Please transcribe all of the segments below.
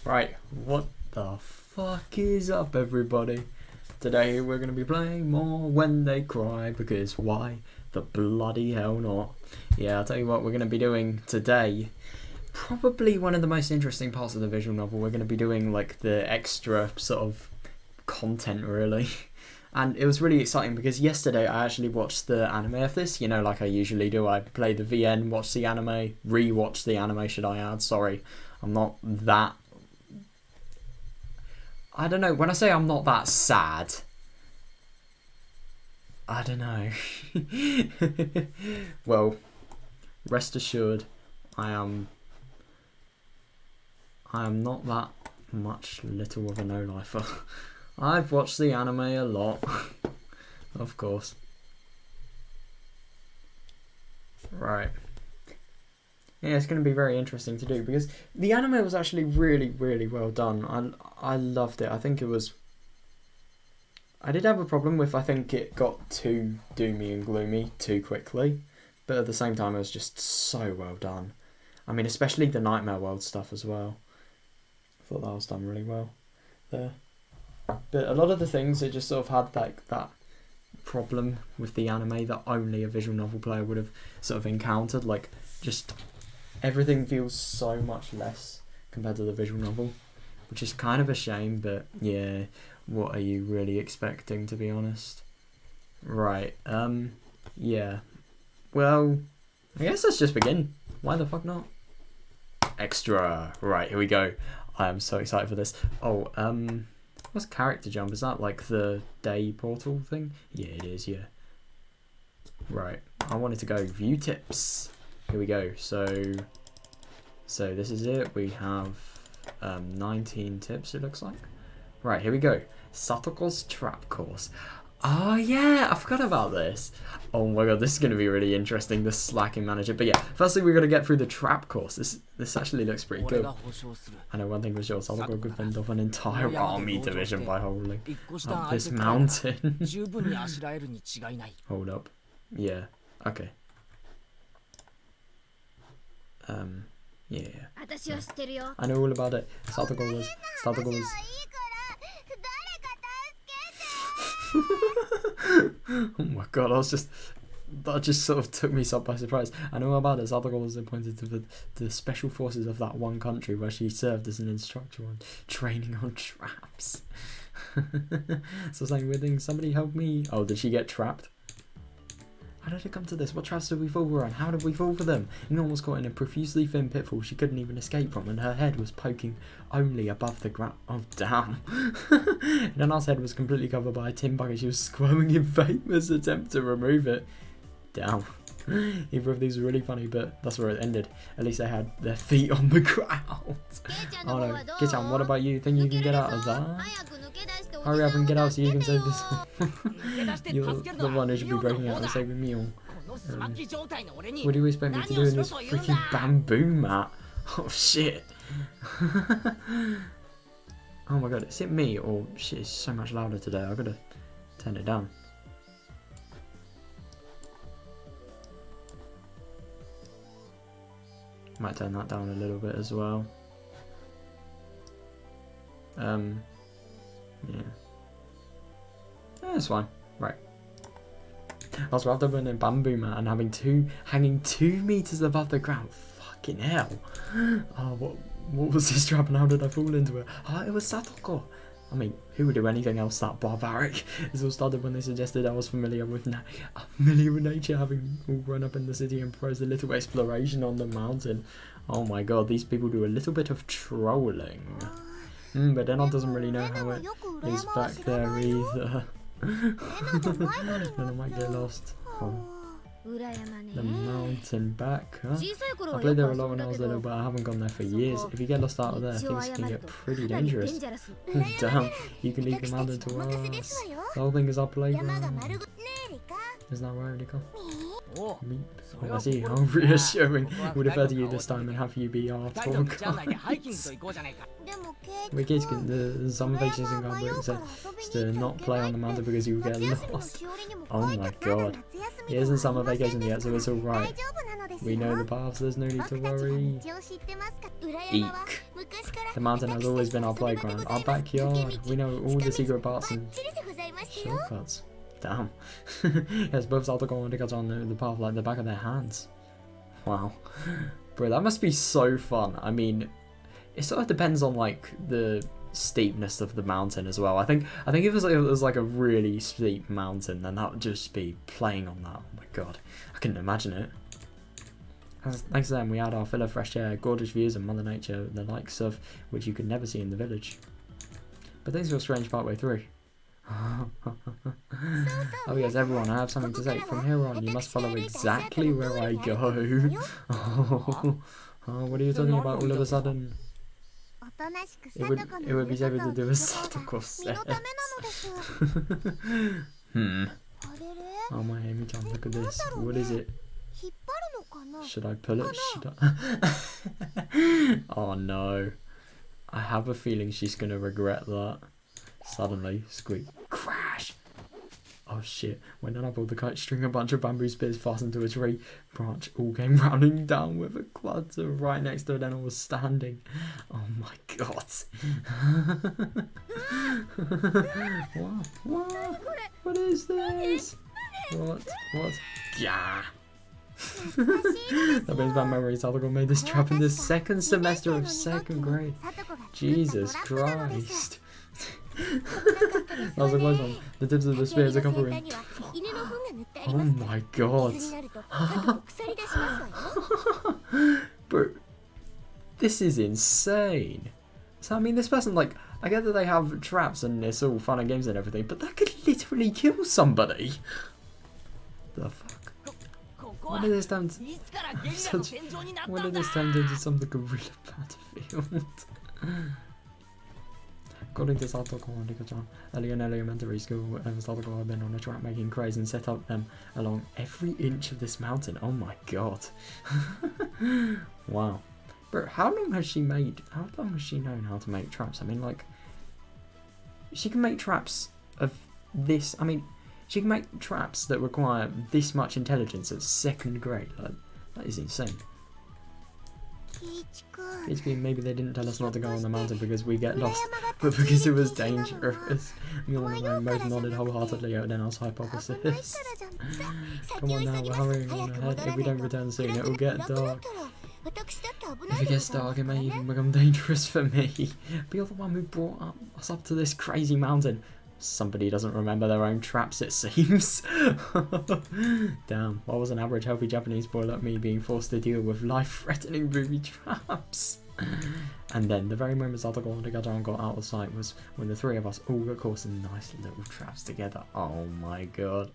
Right, what the fuck is up, everybody? Today we're going to be playing more When They Cry, because why the bloody hell not? Yeah, I'll tell you what we're going to be doing today. Probably one of the most interesting parts of the visual novel. We're going to be doing like the extra sort of content, really. And it was really exciting because yesterday I actually watched the anime of this, you know, like I usually do. I play the VN, watch the anime, re-watch the anime, should I add. Sorry, I'm not that... I don't know, when I say I'm not that sad, I don't know. Well, rest assured, I am not that much little of a no-lifer. I've watched the anime a lot, of course. Right. Yeah, it's going to be very interesting to do because the anime was actually really, really well done. I loved it. I think it was... I did have a problem with, I think it got too doomy and gloomy too quickly. But at the same time, it was just so well done. I mean, especially the Nightmare World stuff as well. I thought that was done really well there. But a lot of the things, it just sort of had like that problem with the anime that only a visual novel player would have sort of encountered. Like, just... everything feels so much less compared to the visual novel, which is kind of a shame, but yeah, what are you really expecting, to be honest? Right, yeah. Well, I guess let's just begin. Why the fuck not? Extra. Right, here we go. I am so excited for this. Oh, what's character jump? Is that like the day portal thing? Yeah, it is, yeah. Right, I wanted to go view tips. Here we go. So this is it. We have 19 tips, it looks like. Right, here we go. Satoko's trap course. Oh yeah, I forgot about this. Oh my god, this is going to be really interesting, the slacking manager. But yeah, firstly we're going to get through the trap course. This actually looks pretty good. I know one thing for sure, Satoko could fend off an entire army division by holding up this mountain. Hold up. Yeah, okay. Yeah. I know all about it. Satoko was... Oh my god, that just sort of took me by surprise. I know all about it. Satoko was appointed to the special forces of that one country where she served as an instructor on training on traps. So saying weird things. Somebody help me. Oh, did she get trapped? How did it come to this? What traps did we fall for and how did we fall for them? Norm was caught in a profusely thin pitfall she couldn't even escape from, and her head was poking only above the ground. Oh, damn. Nana's head was completely covered by a tin bucket. She was squirming in famous attempt to remove it. Damn. Either of these were really funny, but that's where it ended. At least they had their feet on the ground. Oh no. Get-chan, what about you? Think you can get out of that? Hurry up and get out so you can save this one. You're the one who should be breaking out and saving me all. What do you expect me to do in this freaking bamboo mat? Oh shit. Oh my god, is it me or shit is so much louder today? I gotta turn it down. Might turn that down a little bit as well. Yeah. That's fine. Right. I was wrapped up in a bamboo mat and hanging 2 meters above the ground. Fucking hell. Oh, what was this trap and how did I fall into it? Oh, it was Satoko. I mean, who would do anything else that barbaric? This all started when they suggested I was familiar with nature, having all grown up in the city and proposed a little exploration on the mountain. Oh my god, these people do a little bit of trolling. But Denard doesn't really know how it is back there either. Then I might get lost. Oh. The mountain back, huh? I played there a lot when I was little, but I haven't gone there for years. If you get lost out of there, things can get pretty dangerous. Damn, you can leave the mountain to us. The whole thing is our playground. Isn't that right, Rico? Meep. Oh, I see how reassuring. We'll defer to you this time and have you be our tour guide. We kids can the some vacations in Gumbrick said to not play on the mountain because you will get lost. Oh my god. It isn't summer vacation yet, so it's alright. We know the paths, there's no need to worry. Eek. The mountain has always been our playground, our backyard. We know all the secret parts and shortcuts. Damn. Yes, both Tatarigoroshi and Higurashi on the path like the back of their hands. Wow. Bro, that must be so fun. I mean, it sort of depends on like the steepness of the mountain as well. I think if it was like a really steep mountain, then that would just be playing on that. Oh my god. I couldn't imagine it. Thanks to them, we had our fill of fresh air, gorgeous views and Mother Nature, the likes of which you could never see in the village. But things were strange partway through. Oh yes, everyone, I have something to say. From here on, you must follow exactly where I go. Oh, what are you talking about all of a sudden? It would be safer to do as Satoko says. Oh my Amy-chan, look at this. What is it? Should I pull it? Should I? Oh no. I have a feeling she's gonna regret that. Suddenly, squeak, crash! Oh shit, when I pulled the kite string, a bunch of bamboo spears fastened to a tree branch all came rounding down with a clutter right next to it, and I was standing. Oh my god. What is this? What? Yeah. That brings back memories. Tatarigoroshi made this trap in the second semester of second grade. Jesus Christ. That was a close one. The tips of the spears are covering. Oh my god. Bro, this is insane. So I mean, this person, like, I get that they have traps and it's all fun and games and everything, but that could literally kill somebody. The fuck? When did this turn into something really battlefield? According to Tatarigoroshi and Higurashi, early in elementary school, Tatarigoroshi had been on a trap making craze and set up them along every inch of this mountain. Oh my god. Wow. Bro, how long has she known how to make traps? I mean, like, she can make traps of this. I mean, she can make traps that require this much intelligence at second grade. Like, that is insane. Maybe they didn't tell us not to go on the mountain because we get lost, but because it was dangerous. Me and my both nodded wholeheartedly at Dennis' hypothesis. Come on now, we're hurrying on ahead. If we don't return soon, it will get dark. If it gets dark, it may even become dangerous for me. But you're the one who brought us up to this crazy mountain. Somebody doesn't remember their own traps, it seems. Damn, why was an average healthy Japanese boy like me being forced to deal with life-threatening booby traps? And then, the very moment Tatarigoroshi and Higurashi got out of sight was when the three of us all got caught in nice little traps together. Oh my god.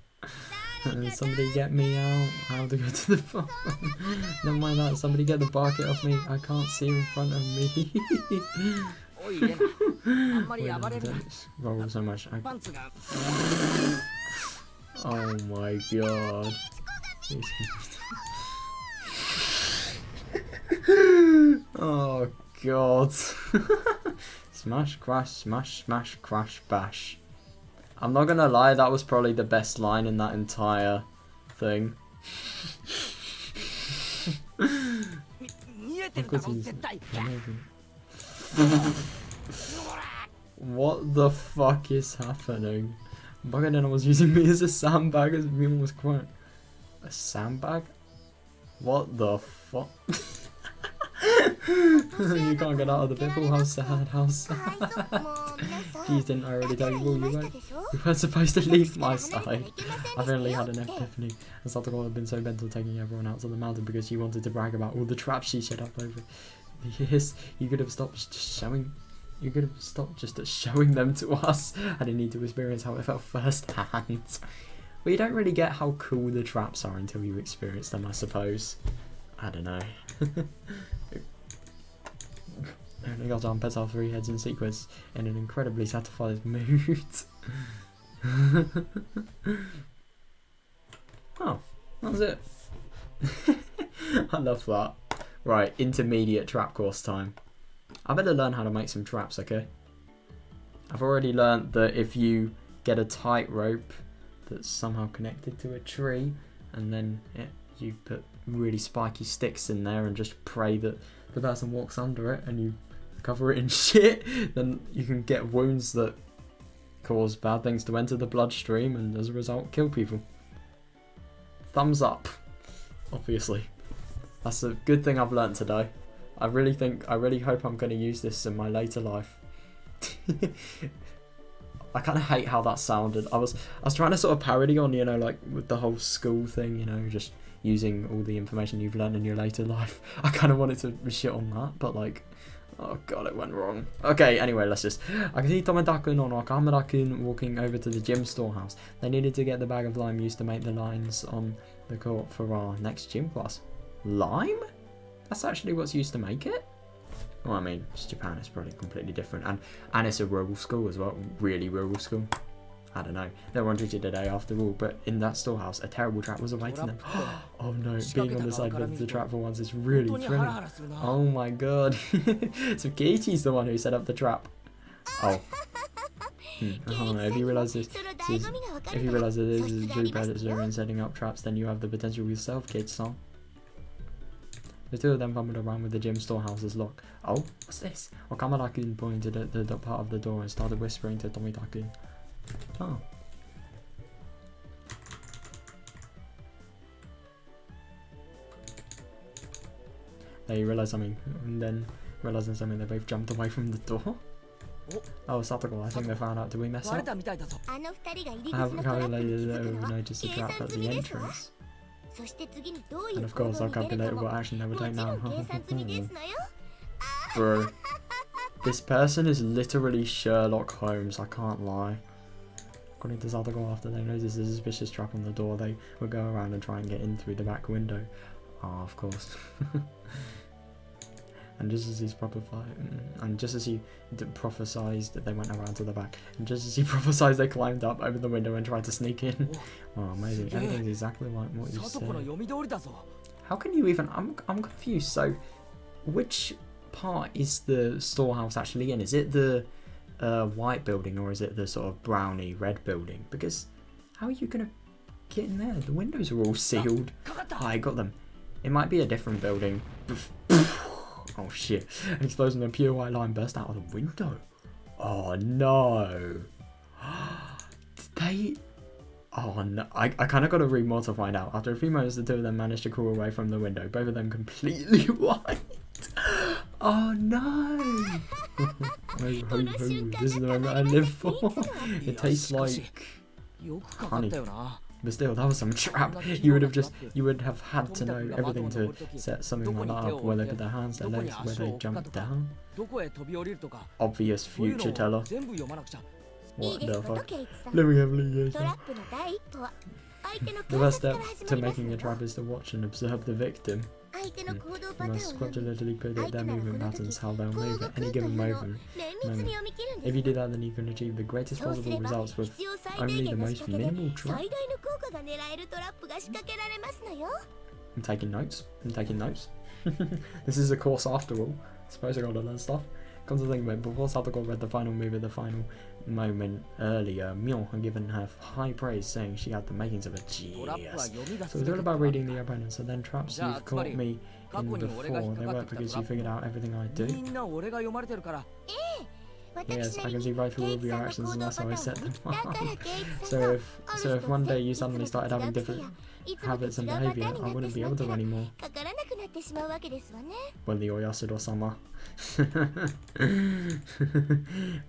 Somebody get me out. How to go to the farm. Never mind that, somebody get the bucket off me. I can't see in front of me. Roll so much. Oh my god. Oh god. Smash, crash, smash, smash, crash, bash. I'm not gonna lie, that was probably the best line in that entire thing. What the fuck is happening? Bagadena was using me as a sandbag as me was crying. A sandbag? What the fuck? You can't get out of the pickle, how sad, how sad. Jeez, didn't I already tell you all you weren't supposed to leave my side. I finally had an epiphany. And Tatarigoroshi had been so bent on taking everyone out to the mountain because she wanted to brag about all the traps she set up over years. You could have stopped just showing them to us. I didn't need to experience how it felt firsthand. Well, you don't really get how cool the traps are until you experience them, I suppose. I don't know. And Higurashi pets our three heads in sequence in an incredibly satisfied mood. Oh, That was it. I love that. Right, intermediate trap course time. I better learn how to make some traps, okay? I've already learned that if you get a tight rope that's somehow connected to a tree, and then you put really spiky sticks in there and just pray that the person walks under it and you cover it in shit, then you can get wounds that cause bad things to enter the bloodstream and as a result kill people. Thumbs up, obviously. That's a good thing I've learnt today. I really hope I'm going to use this in my later life. I kind of hate how that sounded. I was trying to sort of parody on, you know, like with the whole school thing, you know, just using all the information you've learned in your later life. I kind of wanted to shit on that, but like, oh god, it went wrong. Okay, anyway, let's just... I can see Tomada-kun or Nakamura-kun walking over to the gym storehouse. They needed to get the bag of lime used to make the lines on the court for our next gym class. Lime? That's actually what's used to make it? Well, I mean, it's Japan, it's probably completely different. And it's a rural school as well. Really rural school. I don't know. They were on duty today after all, but in that storehouse, a terrible trap was awaiting them. Oh no, being on the side of the trap for once is really thrilling. Oh my god. So Keiichi's the one who set up the trap. Oh. If you realise this is a true predator in setting up traps, then you have the potential yourself, Keiichi-san. The two of them fumbled around with the gym storehouse's lock. Oh, what's this? Okamura-kun pointed at the part of the door and started whispering to Tomita-kun. Oh. They realised something, and then realising something, they both jumped away from the door. Oh, Satoko, I think they found out. Did we mess up? I have calculated that we would notice the trap at the entrance. And of course, I've calculated what action they would take now. Bro. This person is literally Sherlock Holmes, I can't lie. According to Satoko, after they noticed a suspicious trap on the door, they would go around and try and get in through the back window. Ah, of course. And just as he prophesied that they went around to the back, and just as he prophesied, they climbed up over the window and tried to sneak in. Oh, amazing! Everything's exactly like what you said. How can you even? I'm confused. So, which part is the storehouse actually in? Is it the white building or is it the sort of browny red building? Because how are you gonna get in there? The windows are all sealed. Oh, I got them. It might be a different building. Oh shit, an explosion of pure white line burst out of the window. Oh no. Did they... Oh no, I kind of got to read more to find out. After a few moments, the two of them managed to crawl away from the window, both of them completely white. Oh no. This is the moment I live for. It tastes like honey. But still, that was some trap. You would have had to know everything to set something like that up. Where they put their hands, their legs, where they jump down. Obvious future teller. What the fuck? Let me have a look. The first step to making a trap is to watch and observe the victim. You must scrupulously predict their movement patterns, how they'll move at any given moment. If you do that, then you can achieve the greatest possible results with only the most minimal trap. I'm taking notes. This is a course after all. I suppose I gotta learn stuff. Come to think of it, before Satoko read the final move at the final moment earlier, Myon had given her high praise, saying she had the makings of a genius. So it's all about reading the opponents, and then traps you've caught me in before. They work because you figured out everything I do. Yes, I can see right through all of your actions, and that's how I set them up. So if one day you suddenly started having different habits and behaviour, I wouldn't be able to anymore. When the Oyasuro-sama.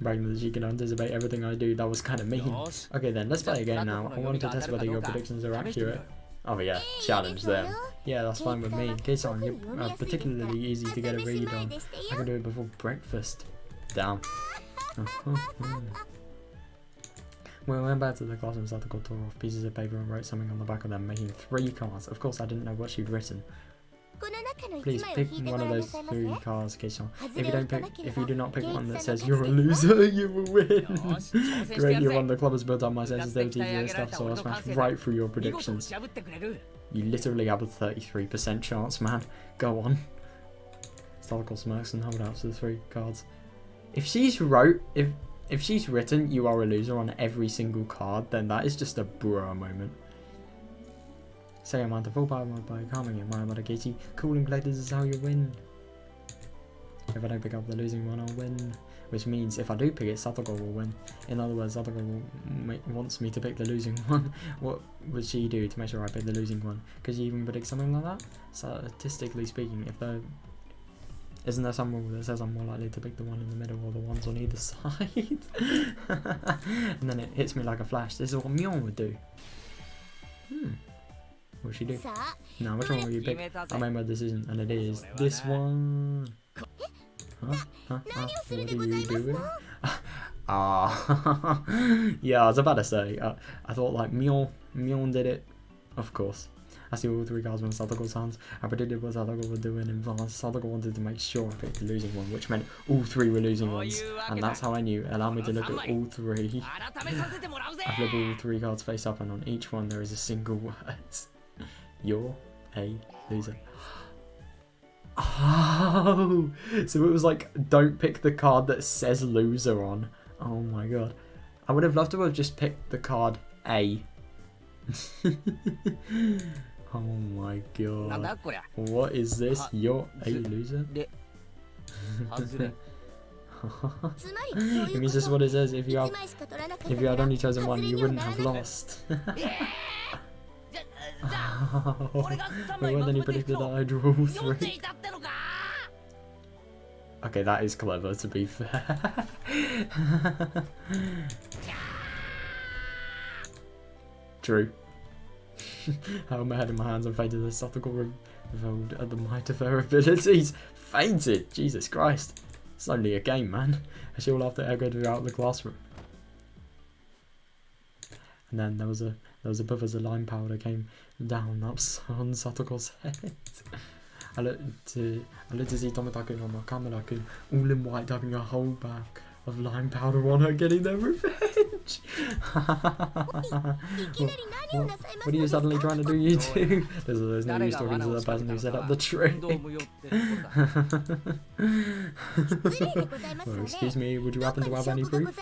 Bragging that she can anticipate everything I do, that was kind of mean. Okay then, let's play again now. I wanted to test whether your predictions are accurate. Oh yeah, challenge them. Yeah, that's fine with me. Kei-san, you're particularly easy to get a read on. I can do it before breakfast. Damn. When we went back to the classroom, Satoko tore off pieces of paper and wrote something on the back of them, making 3 cards. Of course, I didn't know what she'd written. Please pick one of those 3 cards, Kei-san. If you do not pick one that says you're a loser, you will win. Great, you won. The club has built up my sensitivity to this stuff, so I'll smash right through your predictions. You literally have a 33% chance, man. Go on. Historical smirks and holdouts for the 3 cards. If she's written you are a loser on every single card, then that is just a bruh moment. Say I'm on the full power by calming it, my Madagichi. Cooling players is how you win. If I don't pick up the losing one, I'll win. Which means if I do pick it, Satogo will win. In other words, Satogo wants me to pick the losing one. What would she do to make sure I pick the losing one? Could you even predict something like that? Statistically speaking, if there isn't there some rule that says I'm more likely to pick the one in the middle or the ones on either side? And then it hits me like a flash. This is what Mion would do. What would she do? Now, which one will you pick? I made my decision, and it is this one. Huh? What are you doing? Yeah, I was about to say. I thought like Mion did it. Of course. I see all 3 cards in Satogo's hands. I predicted what Satogo would do in advance. Satogo wanted to make sure I picked the losing one, which meant all 3 were losing ones. And that's how I knew. Allow me to look at all 3. I flip all 3 cards face up, and on each one there is a single word. You're a loser. Oh, so it was like, don't pick the card that says loser on. Oh my god. I would have loved to have just picked the card A. Oh my god. What is this? You're a loser? It means this is what it says. If you had only chosen one, you wouldn't have lost. Well, then you predicted that I'd rule 3. Okay, that is clever, to be fair. True. I held my head in my hands and fainted as Satogo reveled at the might of her abilities. Fainted? Jesus Christ. It's only a game, man. And she all after echoed throughout the classroom. And then there was a puff as the lime powder came down up on Satogo's head. I looked to see Tomotaku on Kamura-kun, all in white, having a whole bag of lime powder on her, getting their revenge. What are you suddenly trying to do, you two? There's no use talking to the person who set up the trick. Well, excuse me, would you happen to have any proof?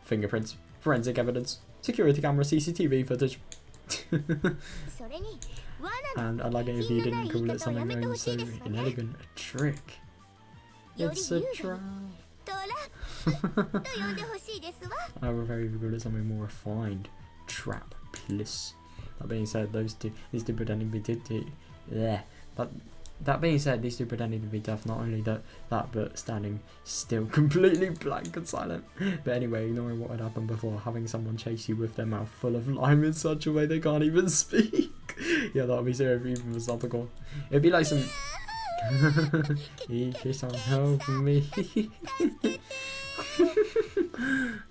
Fingerprints, forensic evidence, security camera, CCTV footage. And I'd like it if you didn't call it something known so inelegant, a trick. It's a trap. I would very call it something more refined. Trap, bliss. That being said, these two pretending to be That being said, these two pretending to be deaf, not only that, but standing still completely blank and silent. But anyway, ignoring what had happened before, having someone chase you with their mouth full of lime in such a way they can't even speak. Yeah, that would be serious even for Satogo. It'd be like some... He keeps on helping me.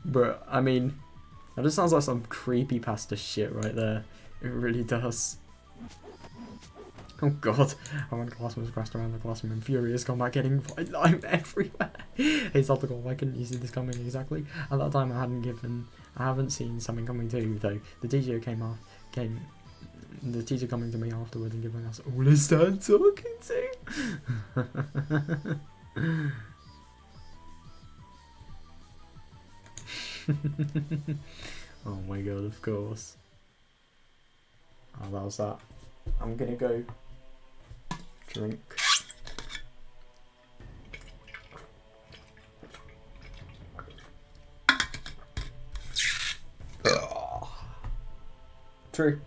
But, I mean, that just sounds like some creepypasta shit right there. It really does. Oh god, I went classrooms crashed around the classroom in furious combat, getting white lime everywhere. Hey Satogo, why couldn't you see this coming exactly? At that time I haven't seen something coming too, though. The teacher the teacher coming to me afterwards and giving us all his turn talking to. Oh my god, of course. Oh, that was that. I'm gonna go drink. True.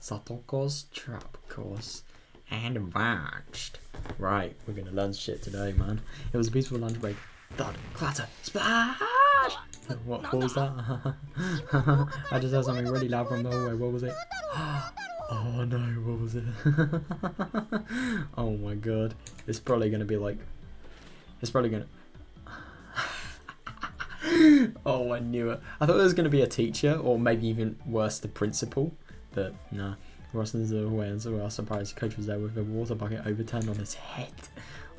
Satogo's trap course and advanced. Right, we're gonna learn shit today, man. It was a beautiful lunch break. Thud, clatter, splash! What was that? I just heard something really loud from the hallway. What was it? Oh no, what was it? Oh my god. It's probably gonna be like... It's probably gonna... Oh, I knew it. I thought it was gonna be a teacher, or maybe even worse, the principal. But nah. Rosson's away, and so I was surprised the coach was there with a water bucket overturned on his head.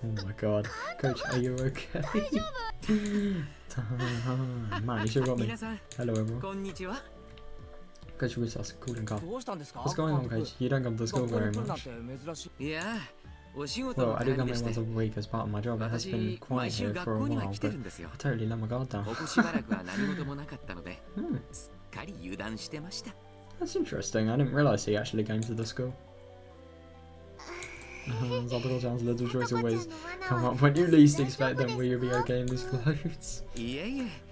Oh my god. Coach, are you okay? Man, you should have got me. Hello everyone. Coach, we just called and called. What's going on, Coach? You don't come to school very much. Well, I do come in once a week as part of my job. It has been quiet here for a while, but I totally let my guard down. That's interesting. I didn't realise he actually came to the school. Zadoko-chan's little choice always come up when you least expect them. Will you be okay in these clothes?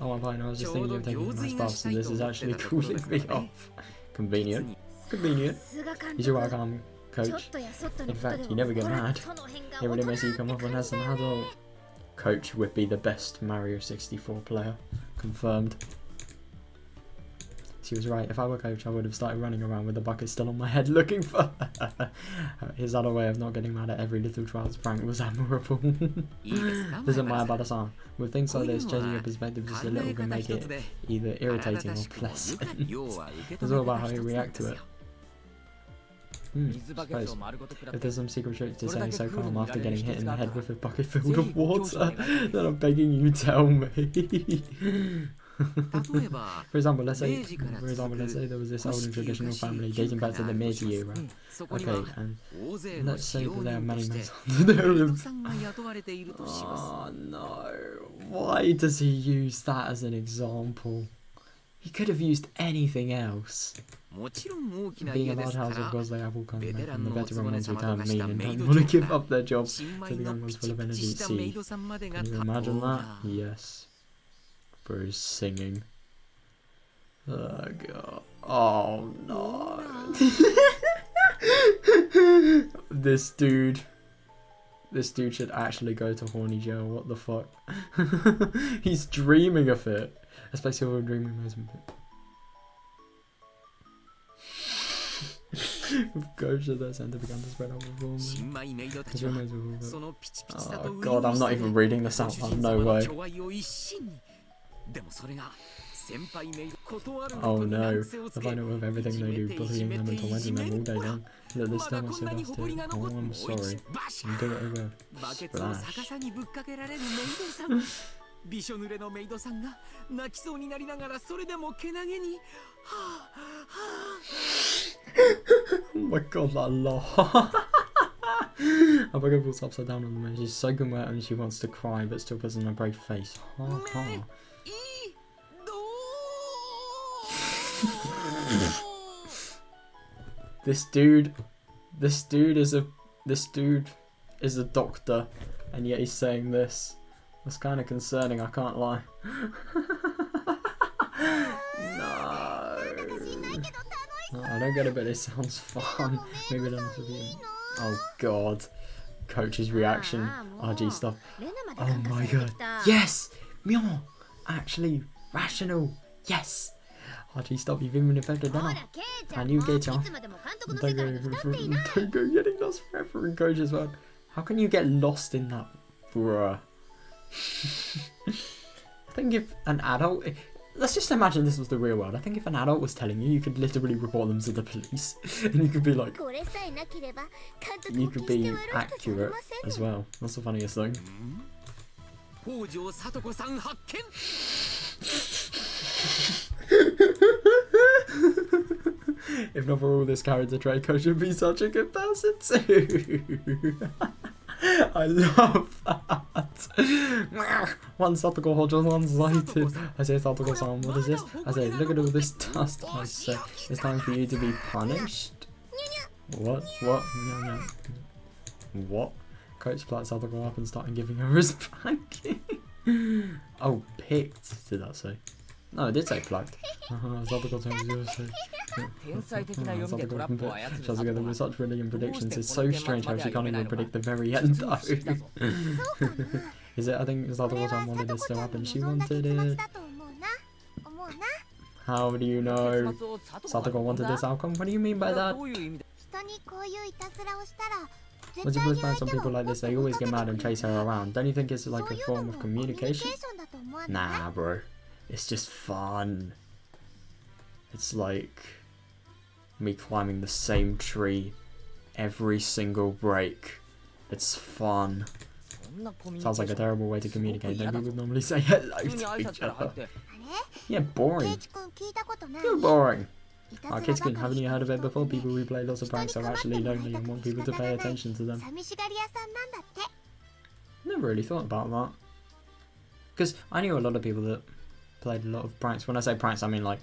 Oh, I'm fine. I was just thinking of taking a nice bath, so this is actually cooling me off. Convenient. Convenient. You see why I can't, Coach? In fact, you never get mad. It really makes you come up when as an adult. Coach would be the best Mario 64 player. Confirmed. She was right. If I were Coach, I would have started running around with the bucket still on my head looking for her. His other way of not getting mad at every little child's prank was admirable. Doesn't matter about the song. With things like this, changing your perspective just a little can make it either irritating or pleasant. It's all about how you react to it. Suppose. If there's some secret trick to staying so calm after getting hit in the head with a bucket filled of water, then I'm begging you, tell me. For example, let's say there was this old and traditional family dating back to the Meiji era. Okay, and let's say that there are many men under their roof. Oh no! Why does he use that as an example? He could have used anything else. Being a large house, of course, they have all kinds of men, and the veteran ones who turn mean and don't want to give up their jobs to the young ones full of energy at sea. Can you imagine that? Yes. Bro's singing. Oh god. Oh no. This dude should actually go to horny jail. What the fuck? He's dreaming of it. Especially when dreaming of it. With Gojo, their center began to spread out before me. Oh god, I'm not even reading this out loud. No way. Oh no, I find out with everything they do, bullying them and tormenting them all day long. That this time I still has to. Oh, I'm sorry. I'm doing it over. Splash. Oh my god, that laugh. Our bugger falls upside down on the moon. She's soaking wet and she wants to cry but still puts on a brave face. Ha ha. This dude is a doctor, and yet he's saying this. That's kind of concerning, I can't lie. No. Oh, I don't get it, but it sounds fun. Maybe don't have to be. Oh god. Coach's reaction. RG stuff. Oh my god. Yes! Myo! Actually, rational. Yes! RG stuff, you've even affected now. And you get on. Don't go getting lost forever in Coach as well. How can you get lost in that, bruh? I think if an adult... Let's just imagine this was the real world. I think if an adult was telling you, you could literally report them to the police. And you could be like... You could be accurate as well. That's the funniest thing. If not for all this character trait, Coach would be such a good person too. I love that. One Satoko Hojo, one sighted. I say, Satoko-san, what is this? I say, look at all this dust. I say, it's time for you to be punished. What? What? No. What? Coach plucked Satoko up and started giving her his spanking. Oh, picked, did that say? No, it did say plucked. Satoko turns yours. Satoko shows together with such brilliant predictions. It's so strange how she can't even predict the very end though. Is it? I think Satoko wanted this to happen. She wanted it. How do you know Satoko wanted this outcome? What do you mean by that? Once you push back on people like this, they always get mad and chase her around. Don't you think it's like a form of communication? Nah, bro. It's just fun. It's like me climbing the same tree every single break. It's fun. Sounds like a terrible way to communicate. Then we would normally say hello to each other. Yeah, boring. You're boring. Kidskin, haven't you heard of it before? People who play lots of pranks are actually lonely and want people to pay attention to them. Never really thought about that. Because I knew a lot of people that played a lot of pranks. When I say pranks, I mean like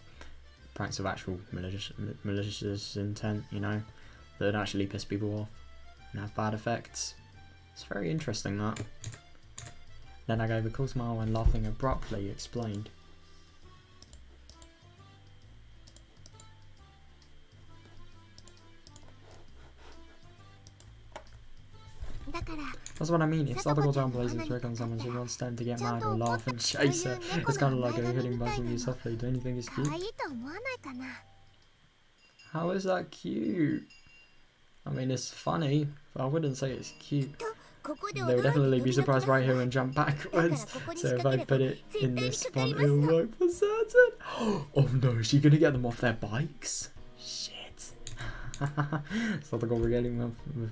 pranks of actual malicious intent, you know, that would actually piss people off and have bad effects. It's very interesting, that. Then I gave a cool smile and laughing abruptly explained. That's what I mean. If Sadako downplays a trick on someone, she wants them to get mad or laugh and chase her. It's kind of like her hitting buzzing you softly. Don't you think it's cute? How is that cute? I mean, it's funny, but I wouldn't say it's cute. They would definitely be surprised right here and jump backwards. So if I put it in this spot, it'll work for certain. Oh no, is she gonna get them off their bikes? Shit. Sadako regaling them with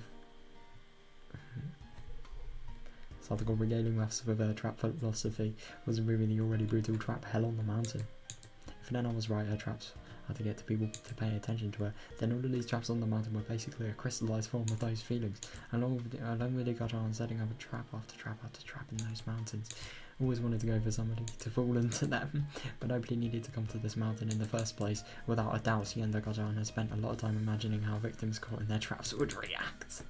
with her trap philosophy was removing the already brutal trap hell on the mountain. If Nana was right, her traps had to get to people to pay attention to her, then all of these traps on the mountain were basically a crystallized form of those feelings. Along with it got on setting up a trap after trap after trap in those mountains. Always wanted to go for somebody to fall into them, but nobody needed to come to this mountain in the first place. Without a doubt, Yendo Gajan has spent a lot of time imagining how victims caught in their traps would react.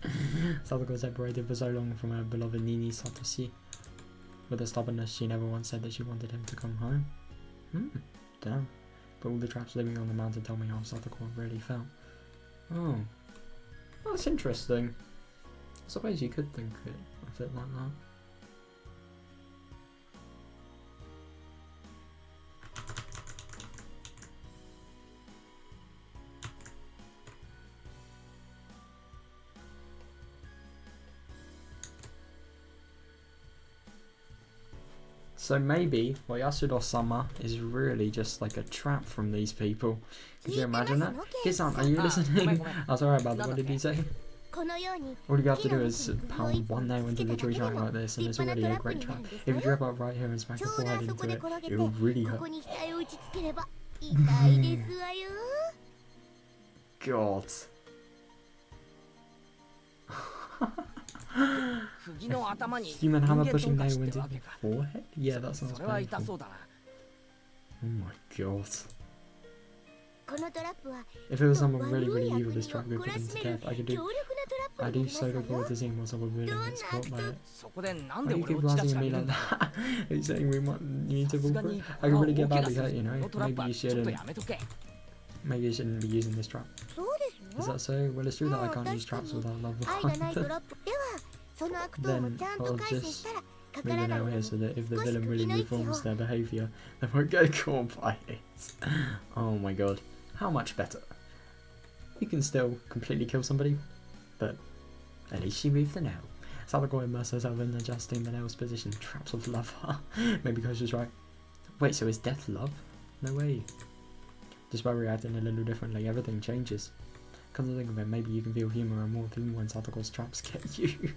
Sadako separated for so long from her beloved Nini Satoshi. With a stubbornness, she never once said that she wanted him to come home. Damn. But all the traps living on the mountain told me how Sadako really felt. Oh. That's interesting. I suppose you could think of it like that. So maybe Yasudo-sama is really just like a trap from these people. Could you imagine that? Kisan, are you listening? Oh, sorry about that. What did he say? All you have to do is pound one nail into the tree trunk like this and it's already a great trap. If you drop up right here and smack your forehead into it, it will really hurt. God. Human hammer pushing nail into your forehead? Yeah, that sounds painful. Oh my god. If it was someone really evil, this trap could put them to death. I do so look forward to seeing what someone really gets caught by it. Why do you keep asking at me like that? Are you saying you need to fall for it? I could really get badly hurt, you know? Maybe you shouldn't be using this trap. Is that so? Well, it's true that I can't use traps without love behind them. Then I'll just move the nail here so that if the villain really reforms their behaviour, they won't get caught by it. Oh my god. How much better? You can still completely kill somebody, but at least she moved the nail. Sadako immersed herself in adjusting the nail's position. Traps of love. Maybe Coach was right. Wait, so is death love? No way. Just by reacting a little differently, everything changes. Come to think of it, maybe you can feel humour and more even when Sadako's traps get you.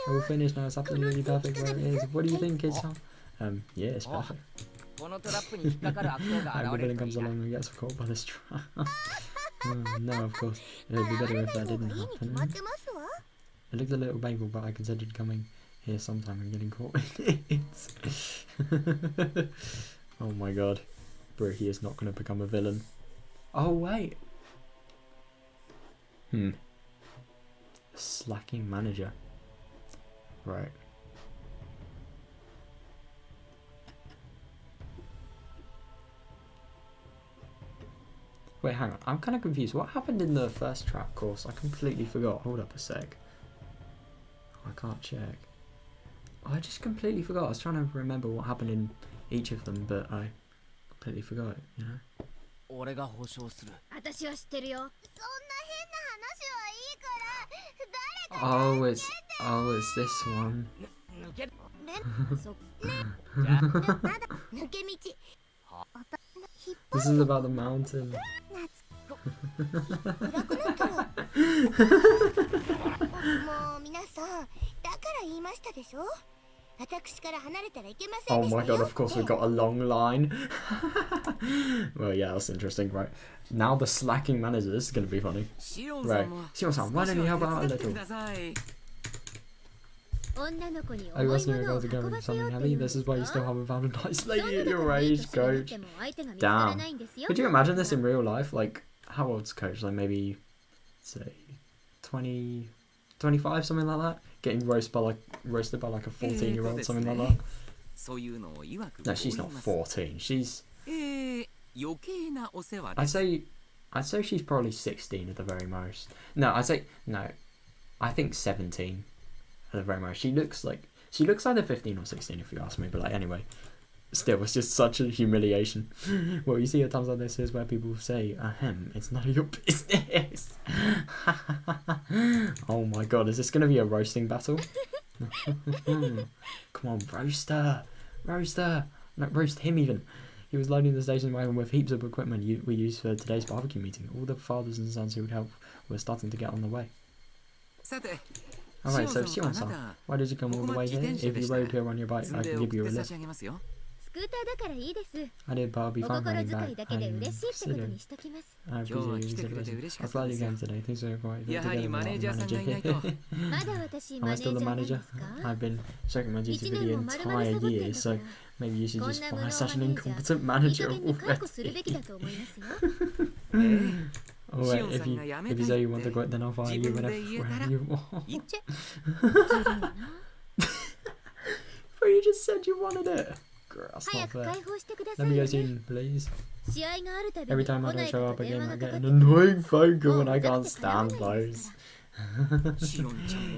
We're finished now, it's absolutely perfect where it is. What do you think, kids? Yeah, it's perfect. And the villain comes along and gets caught by this trap. No, of course. It would be better if that didn't happen. It looked a little painful, but I considered coming here sometime and getting caught in it. Oh my god. Bro, he is not going to become a villain. Oh, wait. Slacking manager. Right. Wait, hang on. I'm kind of confused. What happened in the first trap course? I completely forgot. Hold up a sec. I can't check. Oh, I just completely forgot. I was trying to remember what happened in each of them, but I completely forgot it, you know? Oh, it's this one. This is about the mountain. Oh my god, of course we got a long line. Well, yeah, that's interesting, right? Now the slacking manager, this is going to be funny. Right, Shion-san, why don't you help out a little? I was never going to go with something heavy. This is why you still haven't found a nice lady at your age, coach. Damn. Could you imagine this in real life? Like, how old's coach? Like maybe, say, 20, 25, something like that? Getting roasted by like a 14-year-old, something like that. No, she's not 14. She's... I'd say she's probably 16 at the very most. No, I think 17 at the very most. She looks either 15 or 16 if you ask me, but like anyway. Still, it's just such a humiliation. Well, you see at times like this is where people say, ahem, it's none of your business. Oh my god, is this going to be a roasting battle? Come on, roast her. Roast her. No, roast him even. He was loading the station wagon with heaps of equipment we used for today's barbecue meeting. All the fathers and sons who would help were starting to get on the way. Alright, so Shion-san, why did you come all the way here? If you rode here on your bike, I can give you a lift. I did, but I'll be fine running back. I'm glad you came today. Things are quite good together without the manager. Am I still the manager? I've been checking my duty for the entire year, so maybe you should just fire such an incompetent manager already. Alright, if you say you want to quit, then I'll fire you whenever you want. But you just said you wanted it. Girl, that's not fair. Let me go soon, please. Every time I don't show up again, I get an annoying phone call and I can't stand those.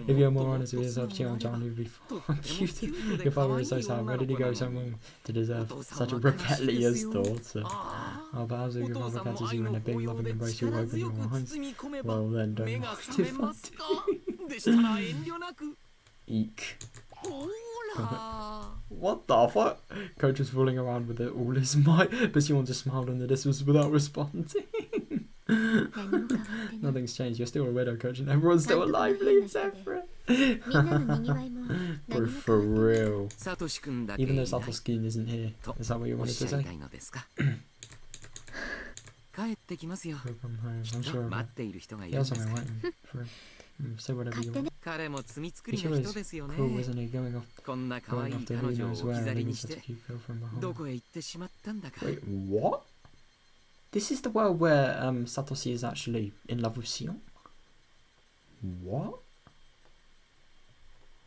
If you're more honest with yourself, Shion-chan would be fuck you. Your father is so sad. Where did he go so long to deserve such a rebellious daughter? Oh, perhaps if your father catches you in a big loving embrace, you'll open your eyes. Well then, don't mind if I do. Eek. What the fuck? Coach was fooling around with it all his might, but Shion just smiled in the distance without responding. Nothing's changed. You're still a widow, Coach, and everyone's still alive. Leave separate. Bro, for real. Even though Satoshi isn't here, is that what you wanted to say? He'll come home, I'm sure of it. He has something waiting for him. Say whatever you want. He sure is cool, isn't he? Going off to who knows where and leaving such a cute girl from behind. Wait, what? This is the world where Satoshi is actually in love with Shion? What?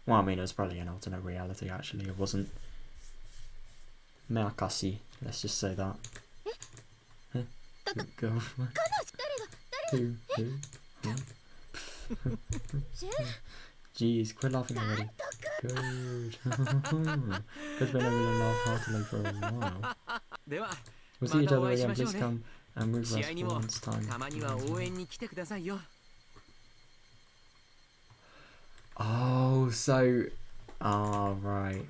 Well, I mean, it was probably an alternate reality, actually. It wasn't Meakasi, let's just say that. Girlfriend. Who? Huh? Jeez, quit laughing already. Good. Because been able to laugh heartily for a while. We'll see each other again. Please come and root for us for once time. Oh, so... Oh, right.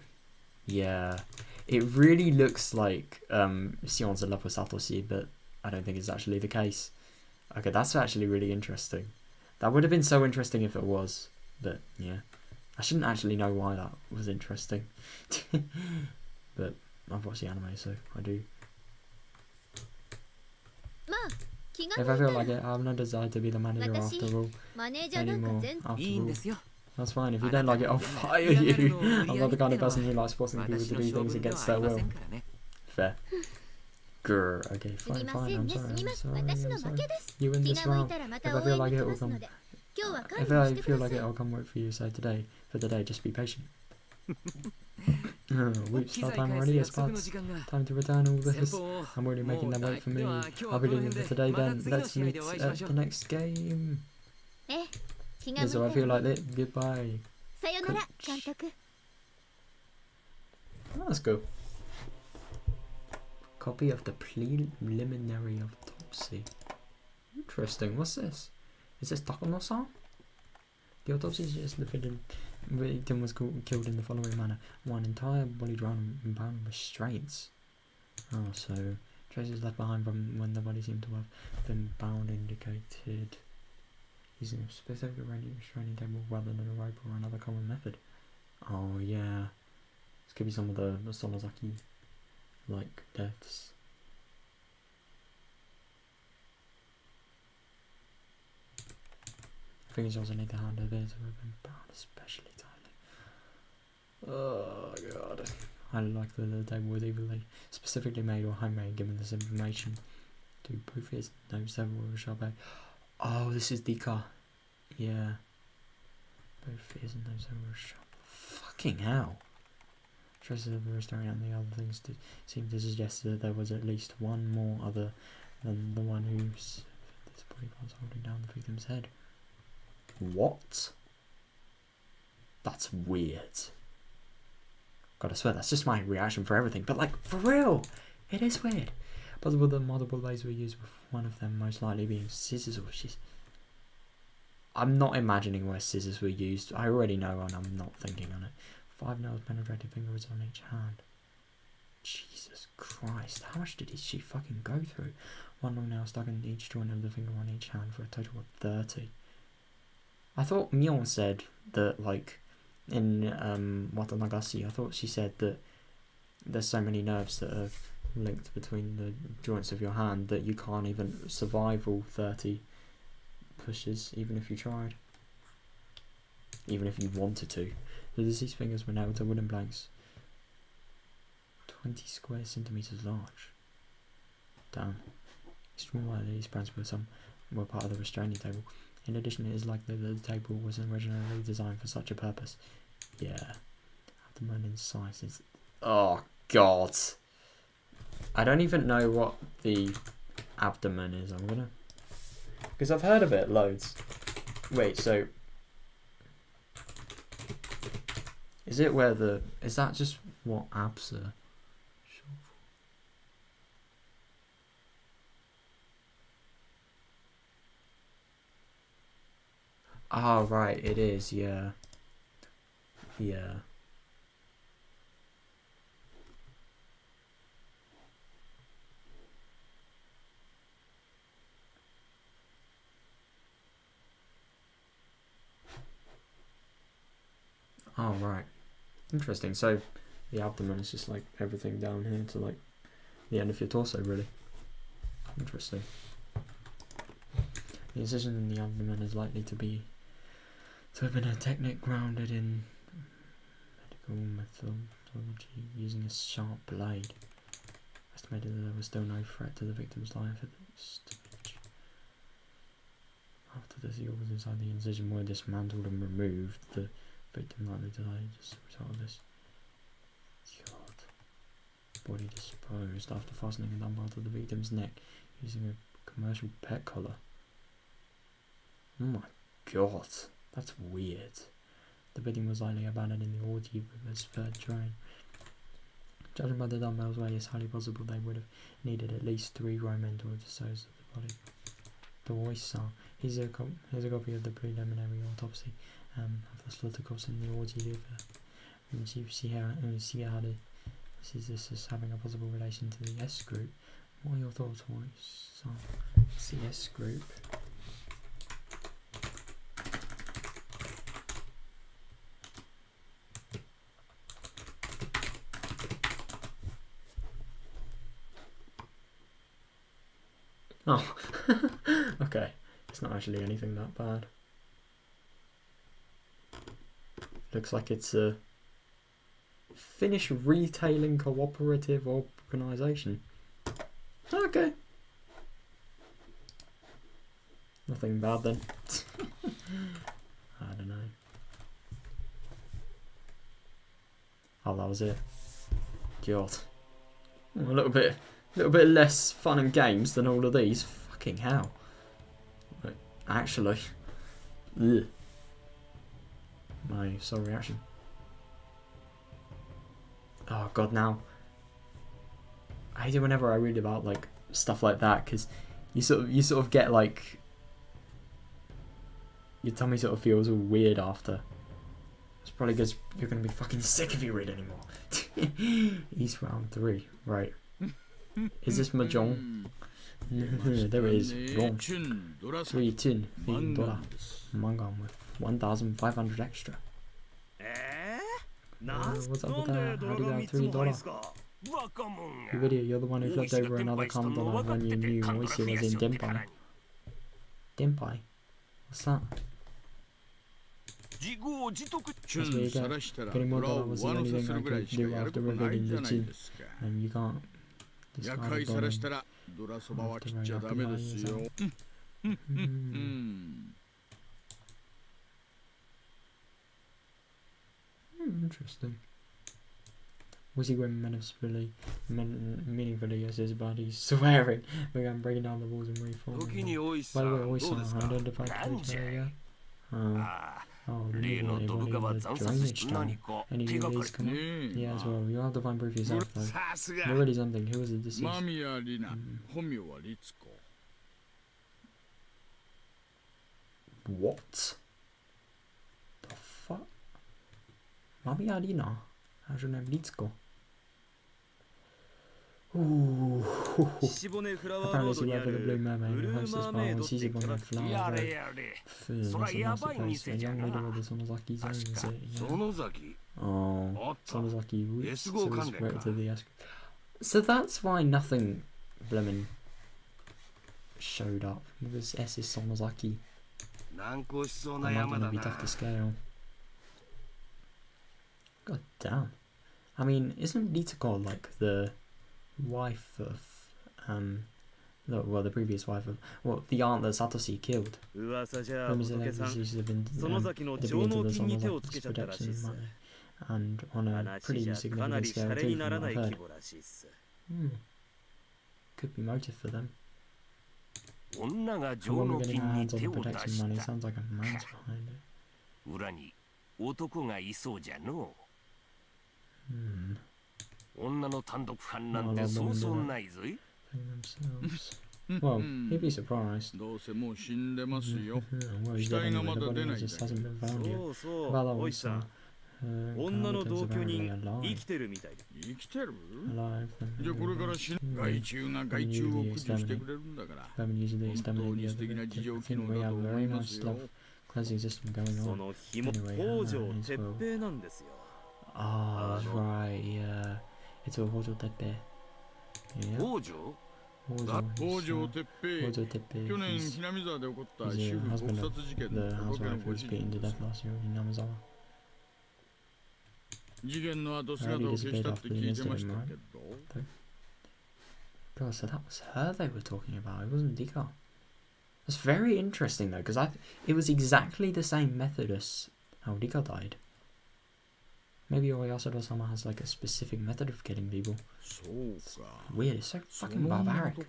Yeah. It really looks like Shion's in love with Satoshi, but I don't think it's actually the case. Okay, that's actually really interesting. That would have been so interesting if it was, but yeah. I shouldn't actually know why that was interesting. But I've watched the anime, so I do. If I feel like it, I have no desire to be the manager after all. Anymore. After all. That's fine. If you don't like it, I'll fire you. I'm not the kind of person who likes forcing people to do things against their will. Fair. Grr. Okay, fine. I'm sorry. You win this round. If I feel like it will come. If I feel like it, I'll come work for you. So for today, just be patient. Whoops, start time already, yes, buds. Time to return all this. I'm already making them wait for me. I'll be leaving for today then. Let's meet at the next game. This is what I feel like it. Goodbye. Coach. Oh, that's good. Copy of the preliminary autopsy. Interesting. What's this? Is this Takano-san? The autopsy suggests the victim was killed in the following manner. One entire body drowned and bound with restraints. Oh, so traces left behind from when the body seemed to have been bound indicated using a specific restraining table rather than a rope or another common method. Oh yeah. This could be some of the Sonozaki like deaths. Fingers also need the hand of it to have been bound especially tightly. Oh god. I like the table was either specifically made or homemade given this information. To both ears, no several of a sharp edge. Oh, this is the car. Yeah. Both ears and no several of a sharp. Fucking hell. Traces of the restaurant and the other things seem to suggest that there was at least one more other than the one whose this body parts holding down the victim's head. What? That's weird. God, I swear that's just my reaction for everything, but like, for real, it is weird. Possible that multiple blades were used, with one of them most likely being scissors or she's... I'm not imagining where scissors were used. I already know and I'm not thinking on it. 5 nails penetrating fingers on each hand. Jesus Christ, how much did she fucking go through? 1 long nail stuck in each joint of the finger on each hand for a total of 30. I thought Mion said that, like, in Watanagashi, I thought she said that there's so many nerves that are linked between the joints of your hand that you can't even survive all 30 pushes, even if you tried. Even if you wanted to. The deceased fingers were nailed to wooden planks 20 square centimetres large. Damn. Extremely likely these pranks were part of the restraining table. In addition, it is likely that the table was originally designed for such a purpose. Yeah. Abdomen incisors. Oh, God. I don't even know what the abdomen is. I'm gonna... Because I've heard of it loads. Wait, so... Is it where the... Is that just what abs are? Oh, right, it is, yeah. Yeah. Oh, right. Interesting. So, the abdomen is just like everything down here to like the end of your torso, really. Interesting. The incision in the abdomen is likely to have been a technique grounded in medical methodology using a sharp blade. Estimated that there was still no threat to the victim's life at this stage. After the organs inside the incision were dismantled and removed, the victim likely died as a result of this. God. Body disposed after fastening a dumbbell to the victim's neck using a commercial pet collar. Oh my god. That's weird. The victim was likely abandoned in the orgy with a spurred drain. Judging by the dumbbell's weight, it's highly possible they would have needed at least 3 grown men to have disposed of the body. The voice song. Here's a copy of the preliminary autopsy of the slaughter corpse in the orgy. And you see how this is having a possible relation to the S group. What are your thoughts, voice song? It's the S group. Oh, okay. It's not actually anything that bad. Looks like it's a Finnish retailing cooperative organisation. Okay. Nothing bad then. I don't know. Oh, that was it. God. A little bit less fun and games than all of these. Fucking hell. Right, actually. Ugh. My sole reaction. Oh god, now. I hate it whenever I read about like stuff like that because you sort of get like your tummy sort of feels all weird after. It's probably because you're gonna be fucking sick if you read anymore. East round 3, right. Is this Mahjong? There it is. Wrong. 3 tin. $3 mangan with 1,500 extra. What's up with that? How do you got $3? You idiot, you're the one who flipped over another $1 when you knew Oishi was in Denpai. Denpai? What's that? That's where you get. Getting more dollar was the only thing I could do after revealing the G. And you can't discard it after Interesting. Was he when meaningfully as his body swearing, began breaking down the walls and reforming them. By the way, Oyster identified the area. Oh, removal ability in the drainage stone. Any of these come up? Yeah, as well. You'll have to find proof yourself, though. You're really something. Who was the deceased? What? The fuck? Mami Arina? How's your name? Ritsuko? Ooh. Apparently she worked with the Blue Mermaid who hosts this bar when Shishibone flower food is a masterpiece. A young lady with the Sonozaki zone is it, yeah? Oh, Sonozaki roots, so it's right to the escort. So that's why nothing blimmin' showed up. Because S is Sonozaki. That might gonna be tough to scale. God damn. I mean, isn't Ritsuko like the wife of the previous wife of the aunt that Satoshi killed? Rumors that she's been into the Sonozaki's protection money, and on a pretty significant scale too, from what I've heard. Could be motive for them. A woman getting her hands on the protection money sounds like a man's behind it. Well, he'd be surprised. Well, he's dead anyway, the body just hasn't been found yet. About that one, so incompetence apparently alive. Alive, then usually exterminate the other victim. I think we have a very nice self-cleansing system going on. Anyway, right, yeah. It's a Hojo Teppe. Yeah. Hojo Teppe. He's the husband of the housewife who was beaten to death last year in Namazawa. Already disappeared after the incident, right? God, so that was her they were talking about. It wasn't Dika. That's very interesting though, because it was exactly the same method as how Dika died. Maybe Oyasada-sama has like a specific method of killing people. It's weird, it's so fucking barbaric. I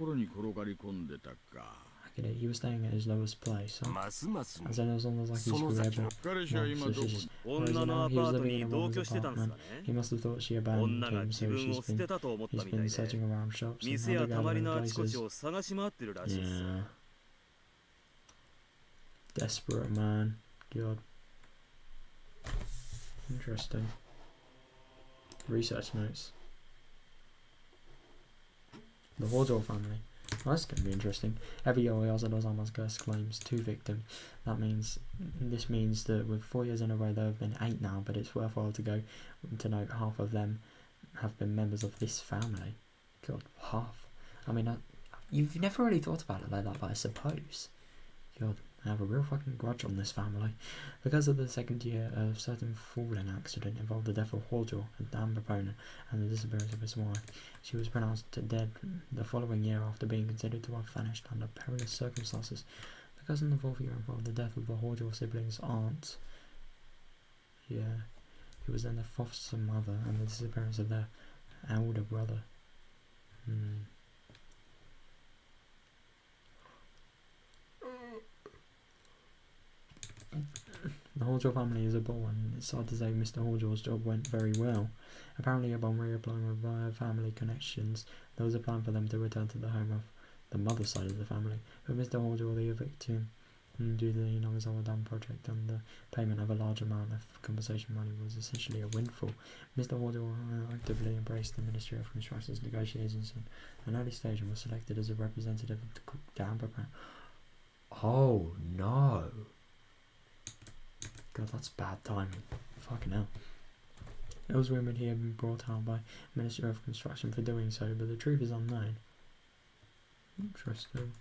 get it, he was staying at his lowest place, so as long as like he's forever suspicious. Whereas now he was living in a woman's apartment, he must have thought she abandoned him, so he's been searching around shops and other gathering places. Yeah. Desperate man. God. Interesting. Research notes. The Hojo family. Well, that's going to be interesting. Every Oyasada-sama's curse claims 2 victims. This means that with 4 years in a row there have been 8 now, but it's worthwhile to note half of them have been members of this family. God, half. I mean, you've never really thought about it like that, but I suppose. God, I have a real fucking grudge on this family. Because of the second year, a certain falling accident involved the death of Hojo, a dam proponent, and the disappearance of his wife. She was pronounced dead the following year after being considered to have vanished under perilous circumstances. The cousin of Wolfie involved the death of the Hojo siblings' aunt. Yeah, who was then the foster mother, and the disappearance of their elder brother. The Hojo family is a bull, and it's sad to say Mr. Hojo's job went very well. Apparently, upon reapplying with via family connections, there was a plan for them to return to the home of the mother's side of the family. But Mr. Hojo, the victim, due to the Namazawa Dam project and the payment of a large amount of compensation money, was essentially a windfall. Mr. Hojo actively embraced the Ministry of Construction's negotiations at an early stage and was selected as a representative of the dam program. Oh no! God, that's bad timing. Fucking hell. It was rumoured he had been brought out by Minister of Construction for doing so, but the truth is unknown. Interesting.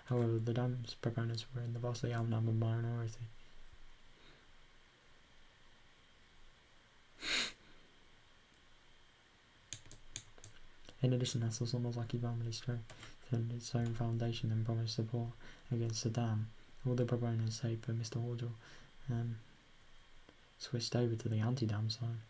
However, the dam's proponents were in the vastly outnumbered minority. In addition, Hassel's Somozaki family strengthened its own foundation and promised support against the dam. All the proponents, save for Mr. Horgel, switched over to the anti-dam side.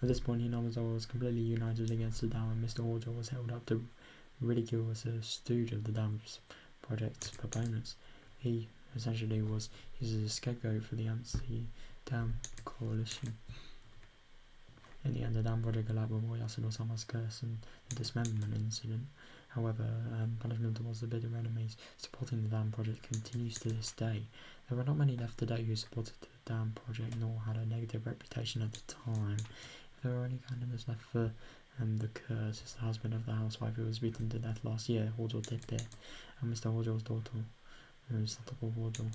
At this point, Hinamazawa was completely united against the dam, and Mr. Horgel was held up to ridicule as a stooge of the dam's project's proponents. He essentially was used as a scapegoat for the anti-dam coalition. In the end, the dam project collapsed with Yasuno-sama's curse and the dismemberment incident. However, punishment towards the bitter enemies supporting the dam project continues to this day. There are not many left today who supported the dam project nor had a negative reputation at the time. If there are any candidates left for the curse, is the husband of the housewife who was beaten to death last year, Horgel Tepe, and Mr. Horgel's daughter, Satoko Horgel.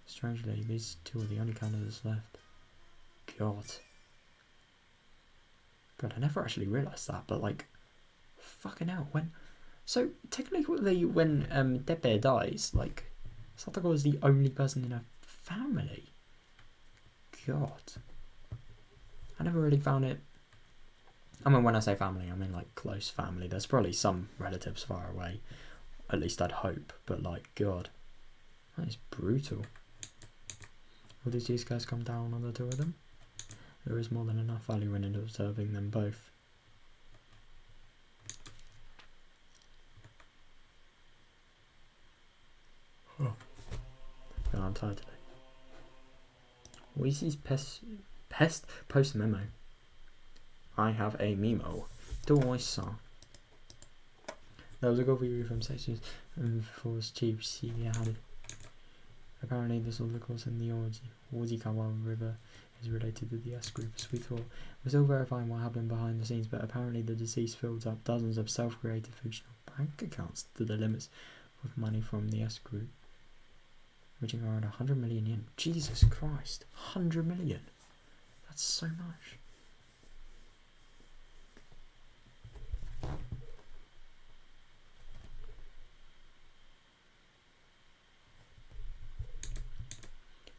Strangely, these two are the only candidates left. God, I never actually realised that, but like, fucking hell, so technically when Tepe dies, like, Satoko is the only person in her family. God. I never really found it. I mean, when I say family, I mean like close family. There's probably some relatives far away. At least I'd hope. But like, God. That is brutal. Will these guys come down on the two of them? There is more than enough value in observing them both. Oh. God, I'm tired today. Oishi's pest post memo. I have a memo. To Oisa. There was a gold review from Sections Force Chief Shigehara. Apparently the solar course in the Ojikawa River is related to the S group, as we thought. We're still verifying what happened behind the scenes, but apparently the deceased filled up dozens of self-created fictional bank accounts to the limits with money from the S group, reaching around 100 million yen. Jesus Christ, 100 million. That's so much.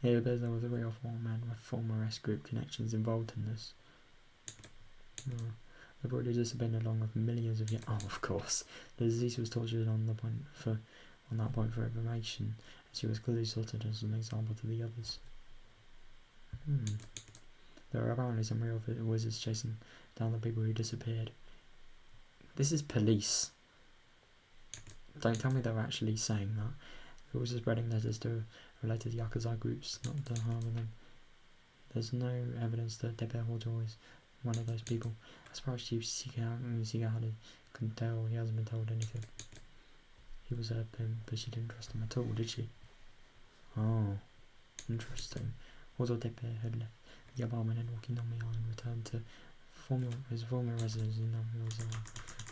It appears there was a real man with former S group connections involved in this. The body disappeared along with millions of years. Oh, of course. The disease was tortured on that point for information, and she was clearly sorted as an example to the others. There are apparently some real wizards chasing down the people who disappeared. This is police. Don't tell me they're actually saying that. The wizards spreading letters to related Yakuza groups, not to harm them. There's no evidence that Tepe Horgel is one of those people. As far as Chief Shigehara can tell, he hasn't been told anything. He was a pimp, but she didn't trust him at all, did she? Oh, interesting. Horgel Tepe had left the apartment in Okinomiya and returned to his former residence in Namiyazawa.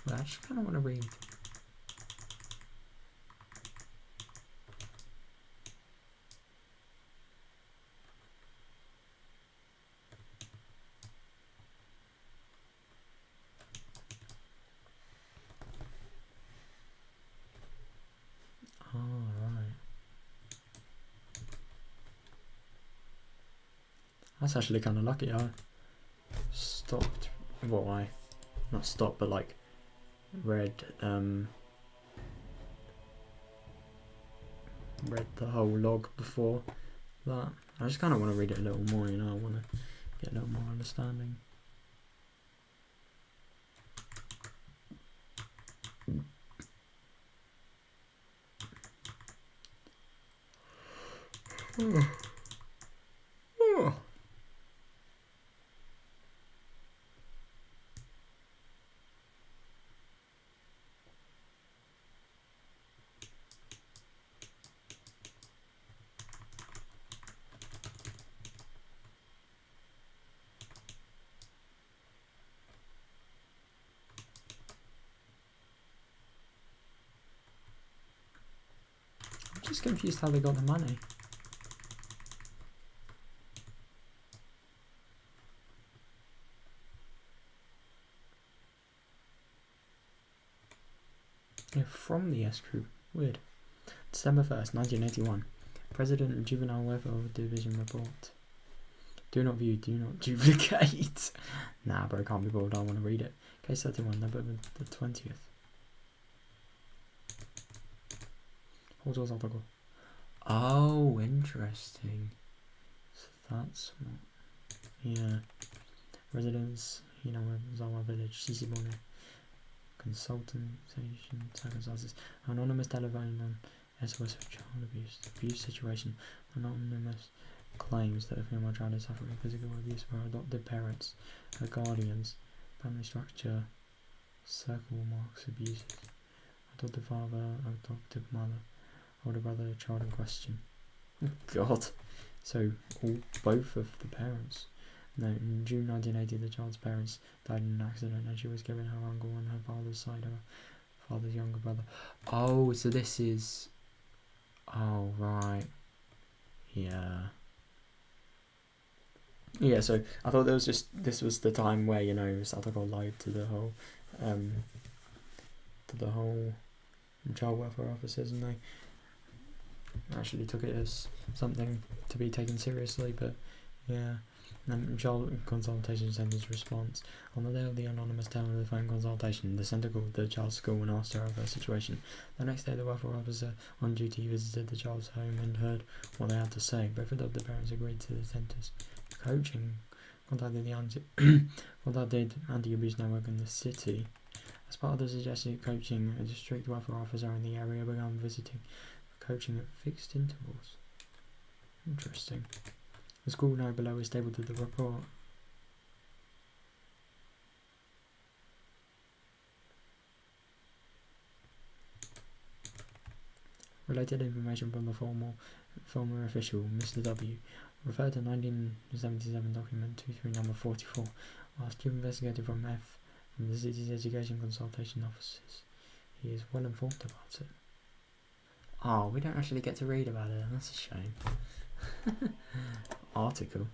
Well, I actually kind of want to read. That's actually kind of lucky. I stopped. Well, I not stopped, but like read the whole log before that. I just kind of want to read it a little more. You know, I want to get a little more understanding. just confused how they got the money. Yeah, from the S Crew. Weird. December 1st, 1981. President of Juvenile Welfare Division report. Do not view, do not duplicate. Nah, bro, can't be bored. I want to read it. Case 31, November the 20th. Hold on, article. Oh, interesting. So that's what. Yeah. Residents, you know, Zawa Village, Sisibone. Consultation circumstances. Anonymous telephone on SOS for child abuse situation. Anonymous claims that a female child is suffering physical abuse from her adopted parents, her guardians, family structure, circle marks abuses, adopted father, adopted mother, older brother, child in question. Oh God. So both of the parents. No, in June 1980, the child's parents died in an accident and she was given her uncle on her father's side, her father's younger brother. Oh, so this is... Oh, right. Yeah. Yeah, so I thought this was the time where, you know, Satoko lied to the whole child welfare officers, and they actually took it as something to be taken seriously, but yeah. Child Consultation Centre's response. On the day of the anonymous telephone consultation, the centre called the child's school and asked her of her situation. The next day, the welfare officer on duty visited the child's home and heard what they had to say. Both adopted parents agreed to the centre's coaching, contacted anti-abuse network in the city. As part of the suggested coaching, a district welfare officer in the area began visiting coaching at fixed intervals. Interesting. The school now below is tabled to the report. Related information from the former official, Mr. W. Referred to 1977 document 23 number 44. Asked chief investigator from the city's education consultation offices. He is well informed about it. Oh, we don't actually get to read about it. That's a shame. Article.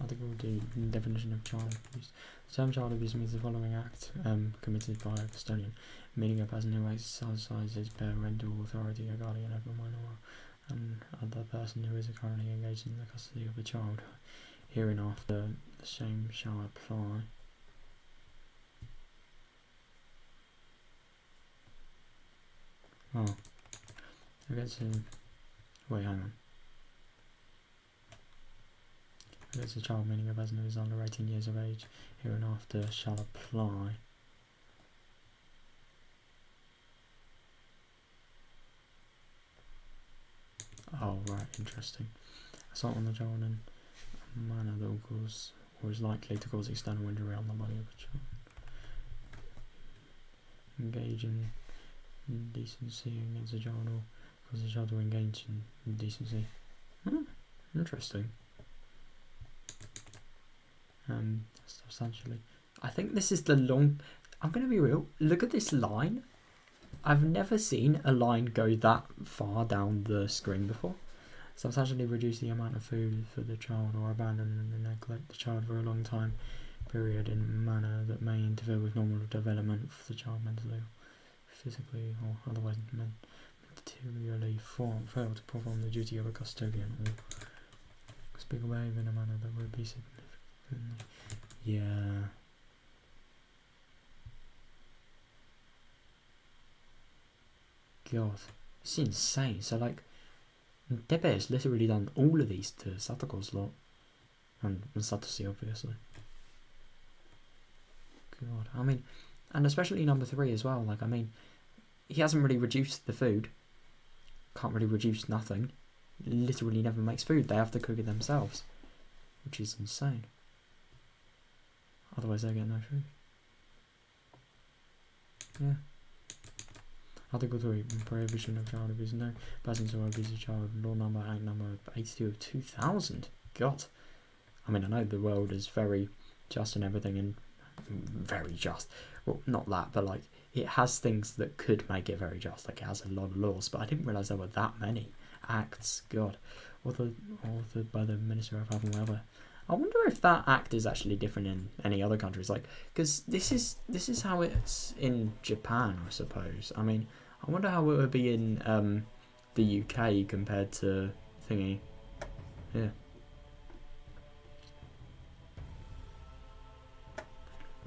Article D. Definition of child abuse. The term child abuse means the following act committed by a custodian, meaning a person who exercises parental authority, a guardian over a minor, and other person who is currently engaged in the custody of a child. Hereinafter, the same shall apply. Oh. Against him. Wait, hang on. Against a child, meaning a person who is under 18 years of age, hereinafter shall apply. Oh, right, interesting. Assault on the child in a manner that will cause, or is likely to cause external injury on the body of a child. Engage in indecency against a child, or cause a child to engage in indecency. Interesting. Substantially. I think this is the long... I'm going to be real. Look at this line. I've never seen a line go that far down the screen before. Substantially reduce the amount of food for the child or abandon and neglect the child for a long time period in a manner that may interfere with normal development for the child mentally, physically, or otherwise materially fail to perform the duty of a custodian or speak or behave in a manner that would be significantly... Yeah. God, it's insane. So like, Tepe has literally done all of these to Satoko's lot, and Satoshi obviously. God, I mean, and especially number 3 as well. Like, I mean, he hasn't really reduced the food. Can't really reduce nothing. Literally never makes food. They have to cook it themselves, which is insane. Otherwise, they get no food. Yeah. Article 3, prohibition of child abuse. No persons who abuse a child. Law number, Act number 82 of 2000. God. I mean, I know the world is very just and everything, and very just. Well, not that, but like, it has things that could make it very just. Like, it has a lot of laws, but I didn't realise there were that many acts. God. Authored by the Minister of Health and Welfare. I wonder if that act is actually different in any other countries, like, because this is how it's in Japan, I suppose. I mean, I wonder how it would be in the UK compared to thingy. Yeah.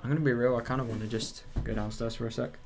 I'm gonna be real. I kind of want to just go downstairs for a sec.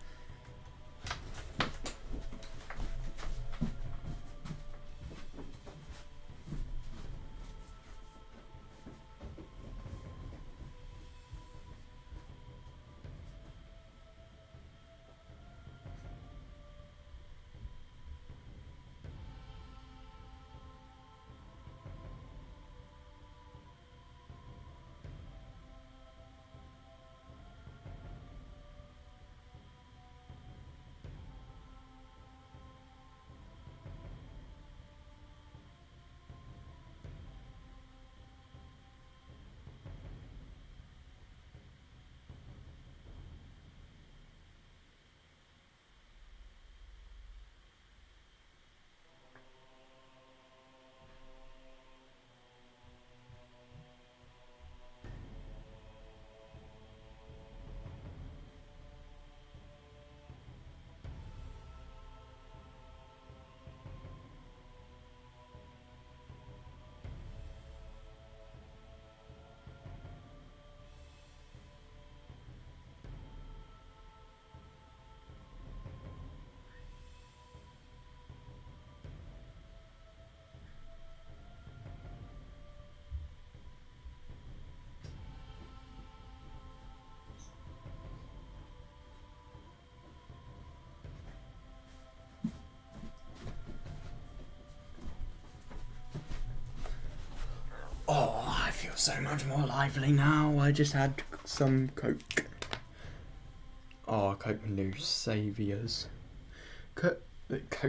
Oh, I feel so much more lively now. I just had some Coke. Oh, Coke can do saviours. Coke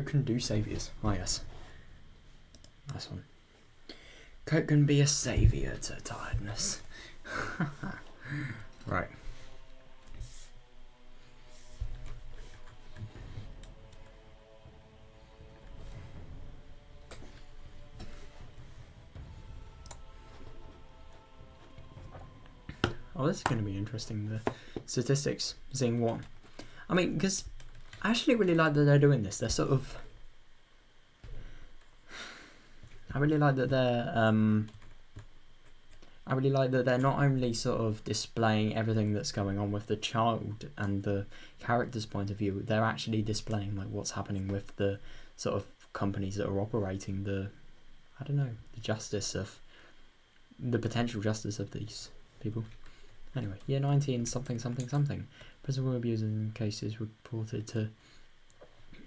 can do saviours. Oh, yes. Nice one. Coke can be a saviour to tiredness. Right. Oh, this is going to be interesting, the statistics, seeing what... I mean, because I actually really like that they're doing this. They're sort of... I really like that they're not only sort of displaying everything that's going on with the child and the character's point of view, they're actually displaying like what's happening with the sort of companies that are operating the, I don't know, the justice of... the potential justice of these people. Anyway, year 19, something. Prison will abuse in cases reported to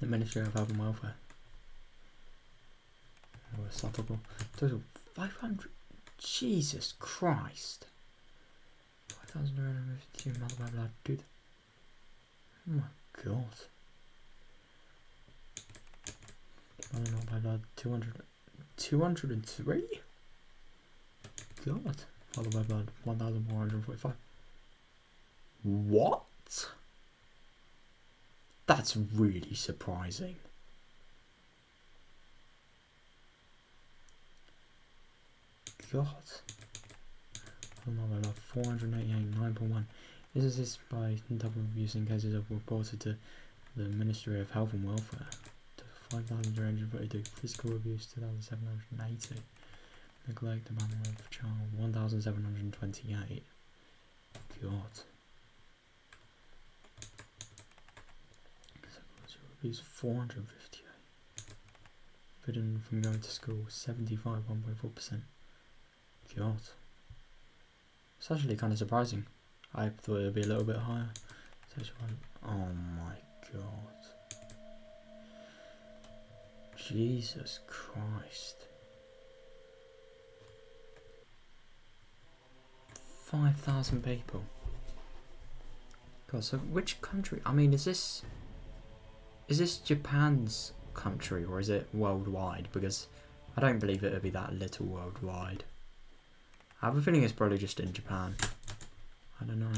the Ministry of Health and Welfare. Total 500. Jesus Christ. 5,252 multiplied, dude. Oh my god. Multiplied 203? God. Followed by 1,445. What? That's really surprising. God. 488, 9.1. This is this by double abuse in cases of reported to the Ministry of Health and Welfare. 5,342. Physical abuse 2,780. Neglect, abandonment of child 1,728. God. Psychological abuse 458. Forbidden from going to school 75, 1.4%. God. It's actually kind of surprising. I thought it would be a little bit higher. Oh my god. Jesus Christ. 5,000 people. God, so which country? I mean, is this Japan's country or is it worldwide? Because I don't believe it would be that little worldwide. I have a feeling it's probably just in Japan. I don't know.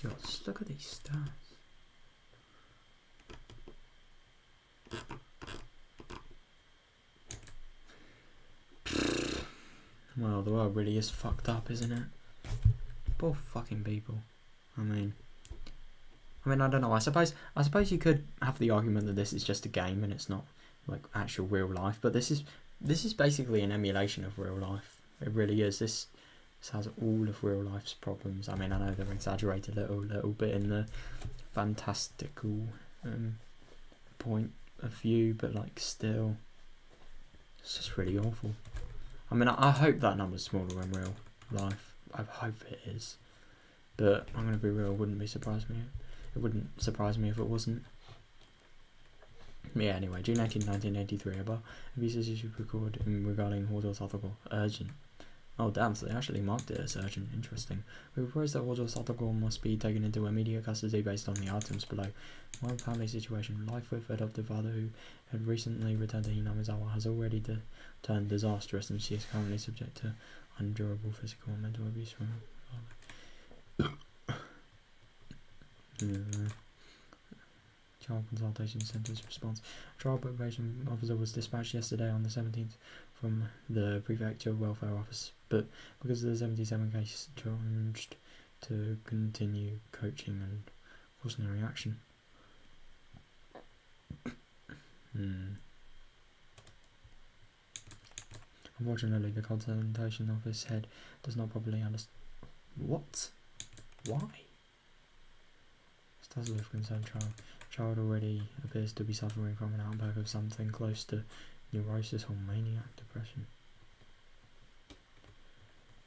God, just look at these stats. Well, the world really is fucked up, isn't it? Poor fucking people. I mean, I don't know. I suppose you could have the argument that this is just a game and it's not like actual real life. But this is basically an emulation of real life. It really is. This has all of real life's problems. I mean, I know they're exaggerated a little bit in the fantastical point of view, but like still, it's just really awful. I mean, I hope that number's smaller in real life. I hope it is. But I'm going to be real, it wouldn't surprise me if it wasn't. Yeah, anyway, June 18, 1983, about abuses you should record regarding Hordor's article. Urgent. Oh damn, so they actually marked it as urgent. Interesting. We propose that Hordor's article must be taken into immediate custody based on the items below. One family situation. Life with adoptive father who had recently returned to Hinamizawa has already turned disastrous and she is currently subject to undurable physical and mental abuse from her father. Child Consultation Centre's response. A child probation officer was dispatched yesterday on the 17th from the Prefecture Welfare Office, but because of the 77 case, charged to continue coaching and cautionary action. Unfortunately, the Consultation Office head does not properly understand. What? Why? Does live concerned child already appears to be suffering from an outbreak of something close to neurosis or maniac depression.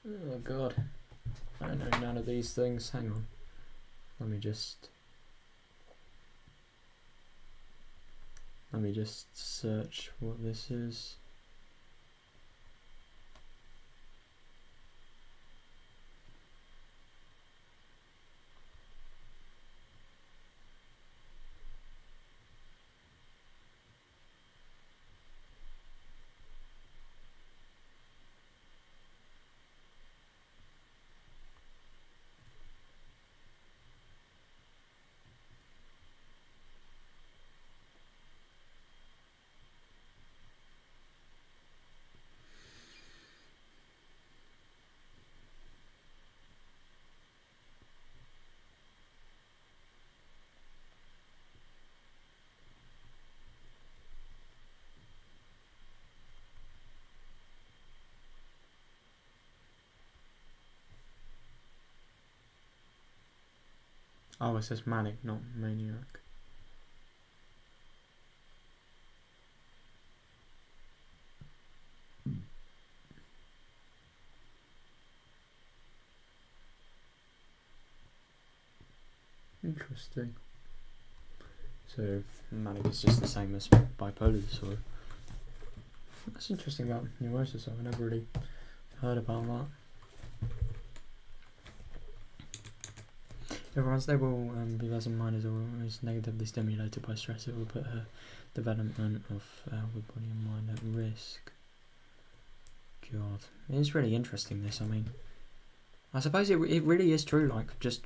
Oh god, I don't know none of these things. Hang on, let me just search what this is. Oh, it says manic, not maniac. Interesting. So manic is just the same as bipolar disorder. That's interesting about neurosis. I've never really heard about that. If her unstable behaviors in mind is negatively stimulated by stress, it will put her development of outward body and mind at risk. God, it's really interesting this. I mean, I suppose it really is true. Like, just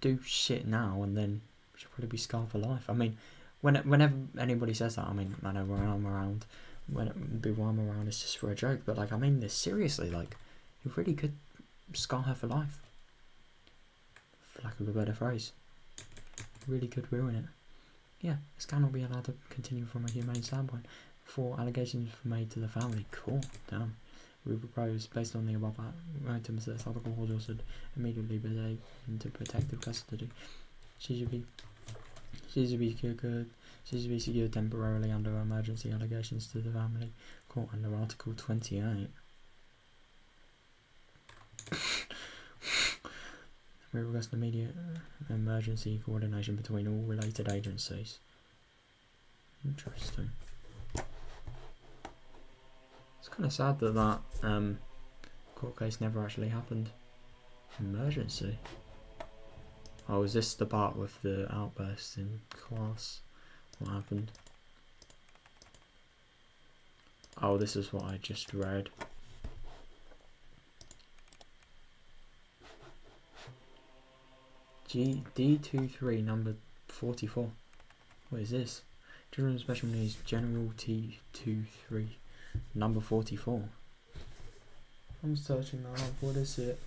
do shit now and then she'll probably be scarred for life. I mean, whenever anybody says that, I mean, I know when I'm around, it's just for a joke. But like, I mean this seriously. Like, it really could scar her for life. For lack of a better phrase, really could ruin it. Yeah, this cannot be allowed to continue from a humane standpoint. 4 allegations were made to the family. Cool, damn. We propose, based on the above items, that Tatarigoroshi Hordor should immediately be taken into protective custody. She should be secured temporarily under emergency allegations to the family court under Article 28. We request immediate emergency coordination between all related agencies. Interesting. Kind of sad that court case never actually happened. Emergency. Oh, is this the part with the outburst in class? What happened? Oh, this is what I just read. D23 number 44. What is this? Children with special needs, General T23 number 44. I'm searching that up. What is it?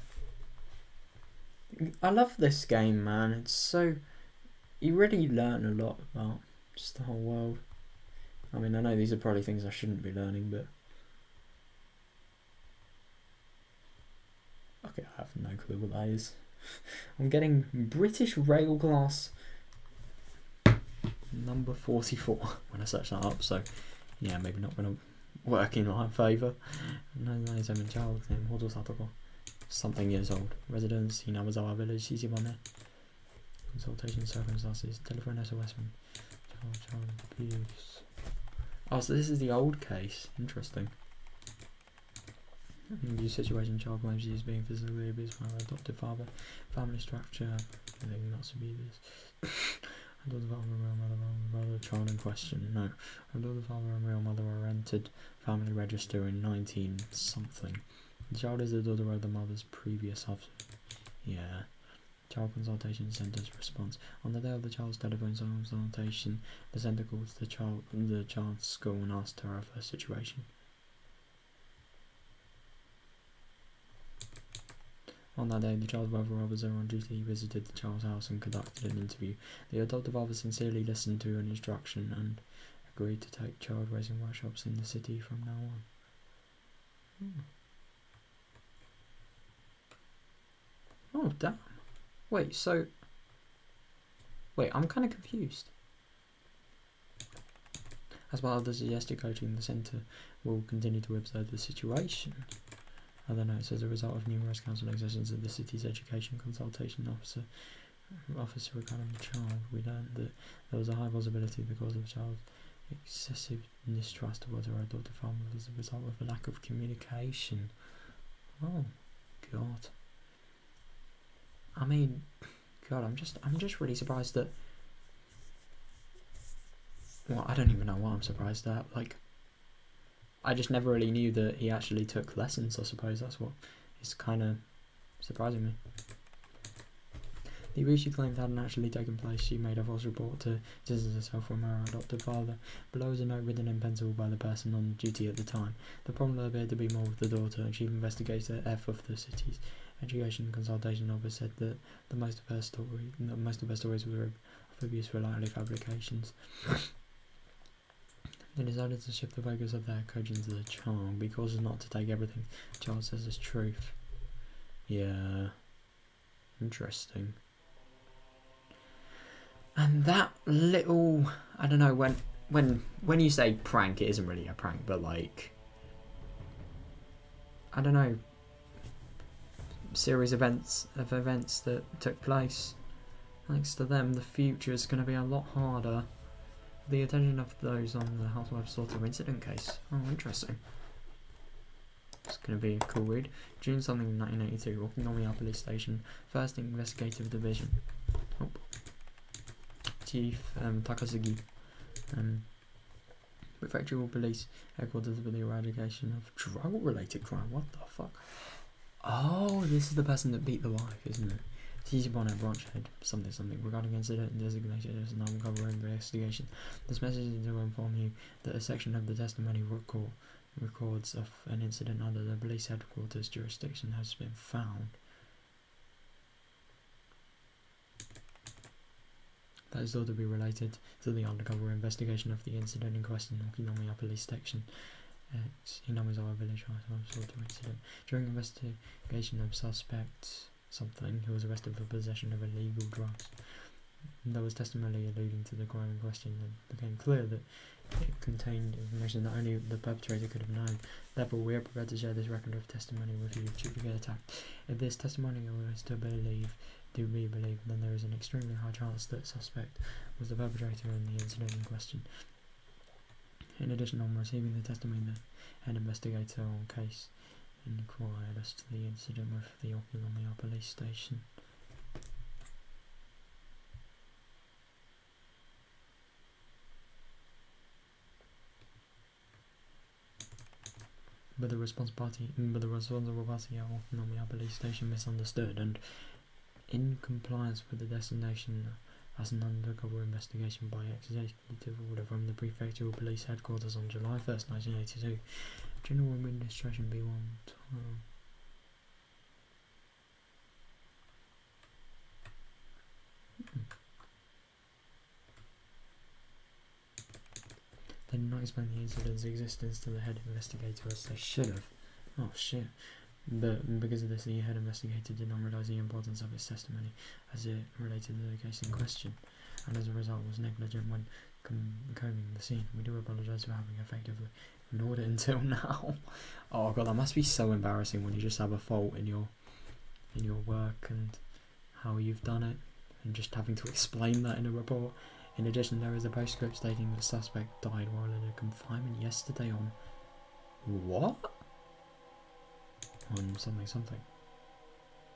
I love this game, man. It's so... You really learn a lot about just the whole world. I mean, I know these are probably things I shouldn't be learning, but... Okay, I have no clue what that is. I'm getting British Rail Glass number 44 when I search that up, so... Yeah, maybe not going to work in my favour. No, I'm in child name, Hodo Satoko. Something years old. Residence, Hinamazawa Village, Shizibane. Consultation circumstances, telephone SOS from child abuse. Oh, so this is the old case. Interesting. Abuse situation, child claims she is being physically abused by her adoptive father. Family structure, I think not to be this. Adoptive father and real mother, child in question. No. Adoptive father and real mother are entered family register in 19 something. The child is the daughter of the mother's previous husband. Yeah. Child consultation centre's response. On the day of the child's telephone consultation, the centre calls the child's school and asks her of her situation. On that day, the child's brother officer on duty visited the child's house and conducted an interview. The adoptive father sincerely listened to an instruction and agreed to take child raising workshops in the city from now on. Oh, damn. Wait, so... Wait, I'm kind of confused. As part of the suggested coaching, the centre will continue to observe the situation. Other notes, as a result of numerous counselling sessions of the city's education consultation officer regarding the child, we learned that there was a high possibility the cause of the child's excessive mistrust towards her adoptive family was a result of a lack of communication. Oh, God. I mean, God, I'm just really surprised that... Well, I don't even know what I'm surprised at. Like, I just never really knew that he actually took lessons, I suppose. That's what is kind of surprising me. The abuse she claimed hadn't actually taken place. She made a false report to distance herself from her adoptive father. Below is a note written in pencil by the person on duty at the time. The problem appeared to be more with the daughter. Chief Investigator F of the city's education consultation office said that most of her stories were of abuse were likely fabrications. They decided to shift the focus of their coaching to the child because not to take everything the child says as truth. Yeah, interesting. And that little, I don't know, when you say prank, it isn't really a prank, but like, I don't know, series of events that took place. Thanks to them, the future is going to be a lot harder. The attention of those on the Housewives Slaughter incident case. Oh, interesting. It's going to be a cool read. June something 1982, Okinomi Police Station, 1st Investigative Division. Oh. Chief Takasugi. Prefectural Police Headquarters for the eradication of drug-related crime. What the fuck? Oh, this is the person that beat the wife, isn't it? Tizibone Branchhead, something regarding incident designated as an undercover investigation. This message is to inform you that a section of the testimony records of an incident under the police headquarters jurisdiction has been found. That is thought to be related to the undercover investigation of the incident in question, Okinomi Police Station. Hinamizawa Village incident. During investigation of suspect who was arrested for possession of illegal drugs. There was testimony alluding to the crime in question and it became clear that it contained information that only the perpetrator could have known. Therefore, we are prepared to share this record of testimony with you should we get attacked. If this testimony is to be believed, then there is an extremely high chance that suspect was the perpetrator in the incident in question. In addition, on receiving the testimony, head investigator on case inquired as to the incident with the Okinomiya police station. But the responsible party at Okinomiya police station misunderstood, and in compliance with the destination as an undercover investigation by executive order from the prefectural police headquarters on July 1st, 1982, General Administration B1. They did not explain the incident's existence to the head investigator as they should have. Oh shit. But because of this, the head investigator did not realise the importance of his testimony as it related to the case in question, and as a result was negligent when combing the scene. We do apologise for having effectively ignored it until now. Oh god, that must be so embarrassing when you just have a fault in your work and how you've done it, and just having to explain that in a report. In addition, there is a postscript stating the suspect died while in a confinement yesterday on what? On something.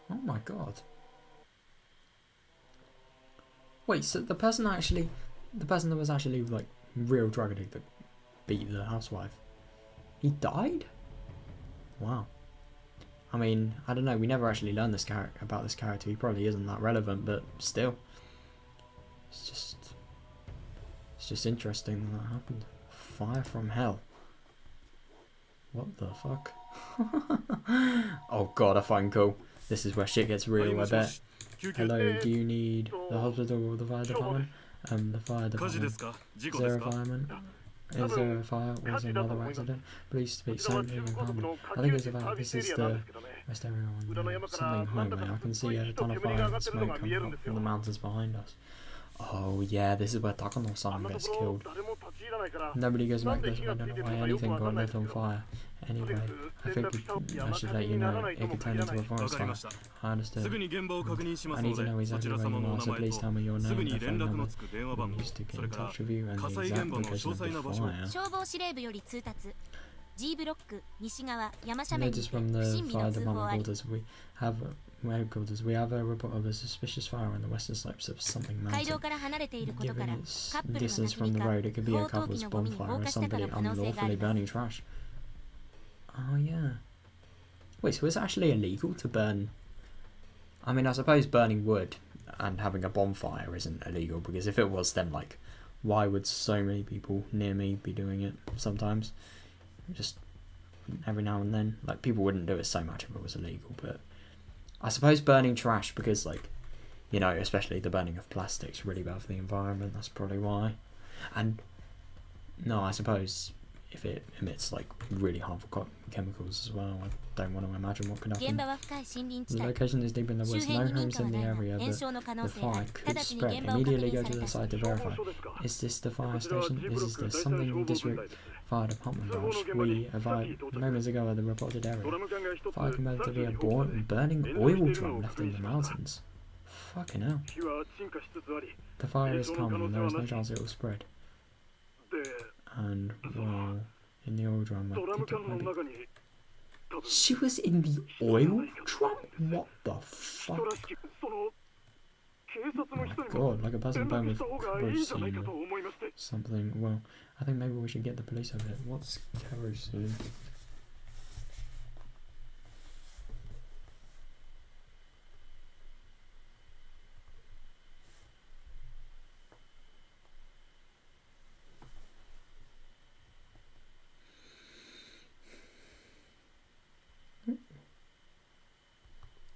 Oh my god. Wait, so the person that was actually like real drug addict that beat the housewife, he died? Wow. I mean, I don't know, we never actually learned about this character. He probably isn't that relevant, but still. It's just interesting that happened. Fire from hell. What the fuck? Oh god, I find cool. This is where shit gets real, I bet. Hello, do you need the hospital or the fire department? The fire department. Is there a fireman? Is there a fire? Was another accident? Please speak softly and calmly. I think it's about this is the rest area on something highway. I can see a ton of fire and smoke coming up from the mountains behind us. Oh yeah, this is where Takano-san gets killed. Nobody goes back this way. I don't know why anything got lit on fire. Anyway, I think I should let you know it could turn into a forest fire. I understood. I need to know exactly where you are, so please tell me your name and phone number. I'm used to get in touch with you and the exact location of the fire. Notice from the fire department headquarters, we have a report of a suspicious fire on the western slopes of something mountain. Given its distance from the road, it could be a couple's bonfire or somebody unlawfully burning trash. Oh yeah. Wait, so it's actually illegal to burn? I mean, I suppose burning wood and having a bonfire isn't illegal, because if it was, then like, why would so many people near me be doing it sometimes? Just every now and then. Like, people wouldn't do it so much if it was illegal, but I suppose burning trash, because like, you know, especially the burning of plastic's really bad for the environment, that's probably why. And no, I suppose if it emits like really harmful chemicals as well, I don't want to imagine what could happen. The location is deep in the woods, no homes in the area, but the fire could spread. Immediately go to the site to verify. Is this the fire station? Is this something district fire department branch? We arrived moments ago at the reported area. Fire could to be a burning oil drum left in the mountains. Fucking hell. The fire is common and there is no chance it will spread. And, well, in the oil drum, I think it might be... She was in the oil drum? What the fuck? Oh my god, like a person burned with kerosene or something. Well, I think maybe we should get the police over here. What's kerosene?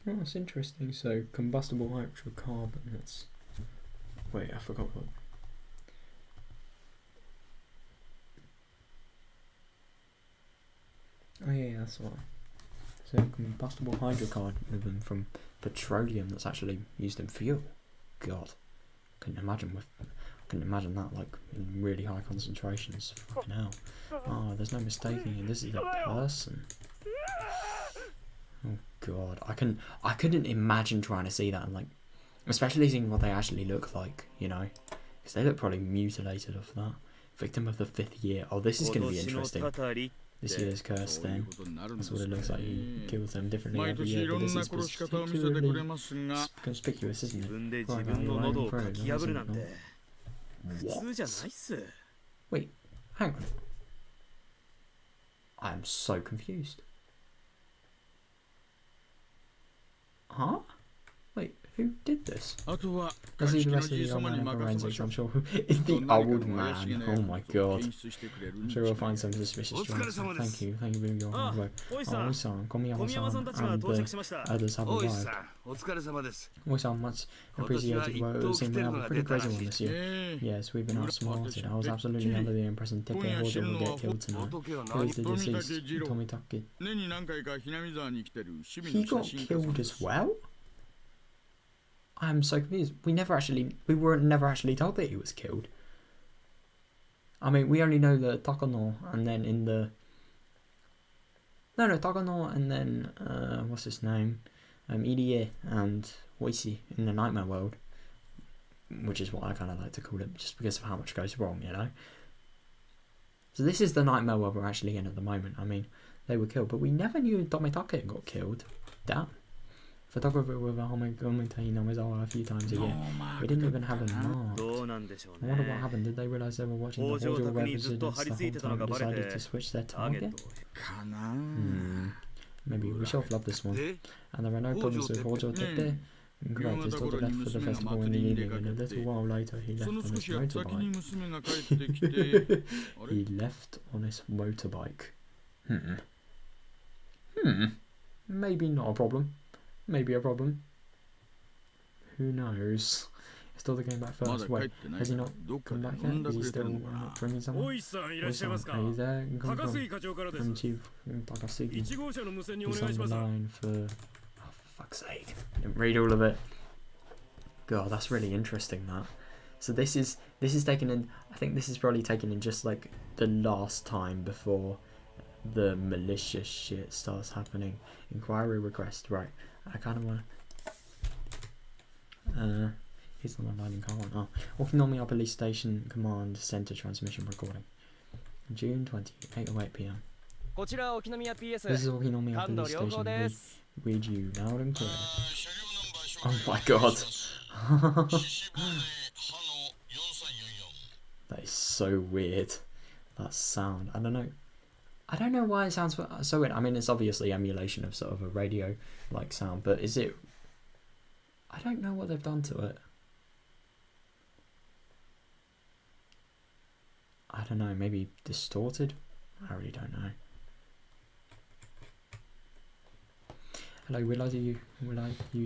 Oh, that's interesting. So, combustible hydrocarbon, that's... Wait, I forgot what... Oh yeah, that's why. So, combustible hydrocarbon from petroleum that's actually used in fuel. God. Couldn't imagine that, like, in really high concentrations. Fucking hell. Oh, there's no mistaking it. This is a person. Oh god, I couldn't imagine trying to see that, and like, especially seeing what they actually look like, you know, because they look probably mutilated off that. Victim of the 5th year. Oh, this is going to be interesting. this year's curse then. That's what it looks like. You kill them differently every year, but this is particularly conspicuous, isn't it? Right, what? Wait, hang on. I'm so confused. Huh? Wait, who did this? Let's see the rest of the old man and forensics, I'm sure. It's the old man. Oh my god. I'm sure we'll find some suspicious drugs. Thank you for your hard work. Oi-san, Komiyawa-san, and the others have arrived. Oi-san, much appreciated. Well, it seemed we have a pretty crazy one this year. Yes, we've been outsmarted. I was absolutely under the impression Teke Hojo will get killed tonight. Who is the deceased Tomitake? He got killed as well? I'm so confused. We were never actually told that he was killed. I mean, we only know that Takano, and then in the... No, Takano, and then, what's his name? Irie and Oishi in the Nightmare World. Which is what I kind of like to call it, just because of how much goes wrong, you know? So this is the Nightmare World we're actually in at the moment. I mean, they were killed, but we never knew Tomitake got killed. Damn. Photographer with a Homogame was a few times a year. We didn't even have him marked. I wonder what happened. Did they realise they were watching the Hojo residents the whole time and decided to switch their target? Maybe we shall flop this one. And there are no problems with Hojo Tepe. Correct, his daughter left for the festival in the evening, and a little while later he left on his motorbike. He left on his motorbike. Maybe not a problem. Maybe a problem. Who knows? He still came back first. Wait, has he not come back yet? Is he still bringing someone? Oi-san, are you there? Come from Chief Takasugi. He's on the line for... Oh, for fuck's sake. I didn't read all of it. God, that's really interesting, that. So this is taken in... I think this is probably taken in just like the last time before the malicious shit starts happening. Inquiry request, right. I kind of want to... he's on the line in Kawan. Oh, Okinomi Police Station Command Center Transmission Recording. June 20, 8:08 PM. This is Okinomi Police Station. Read you loud and clear. Oh my god. That is so weird. That sound. I don't know why it sounds so weird. I mean, it's obviously emulation of sort of a radio-like sound, but is it... I don't know what they've done to it. I don't know, maybe distorted? I really don't know. Hello, we'd like you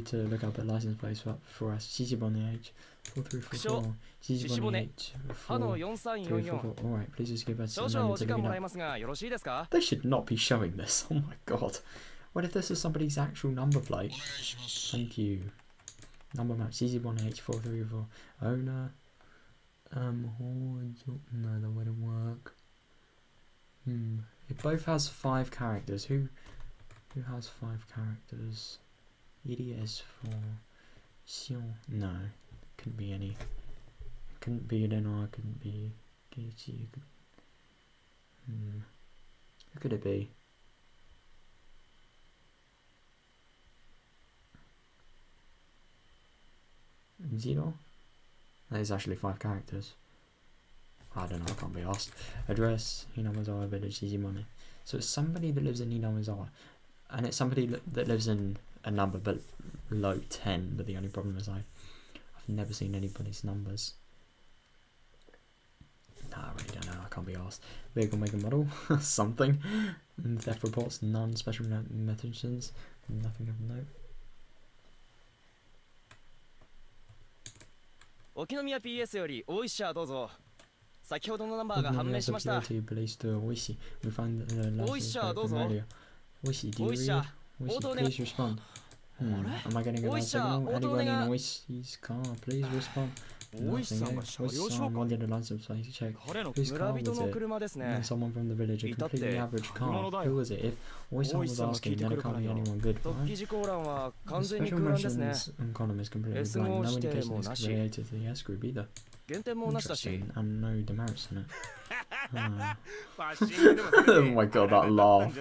to look up the license plates for us. Shishibone H 4344. Shishibone H 4344. Alright, please just give us a moment to look it up. They should not be showing this. Oh my god. What if this is somebody's actual number plate? Thank you. Number map Shishibone H 4344. Owner. No, that wouldn't work. It both has 5 characters. Who has 5 characters? EDS for Sion. No, couldn't be any. Couldn't be Lenore, couldn't be Geichi. Who could it be? Zero? That is actually 5 characters. I don't know, I can't be asked. Address, Hinamazawa Village, Shishibone. So it's somebody that lives in Hinamazawa. And it's somebody that lives in a number below 10, but the only problem is I've never seen anybody's numbers. No, I really don't know, I can't be asked. Vehicle, make and model, something. Theft reports, none. Special mentions, nothing of note. Okinomiya PS より大石社どうぞ。先ほどのナンバーが判明しました。Police to Oishi. We find the license plate from earlier. Oishi, do you read? Oishi, please respond. Am I getting a bad signal? Anyone in Oishi's car, please respond. Oishi-san wanted a license plate to check. Whose car was it? And someone from the village, a completely average car. Who was it? If Oishi-san was asking, then it can't be anyone good, right? The special mentions column is completely blank. No indication is related to the S group either. Interesting, and no demerits in it. Oh my god, that laugh.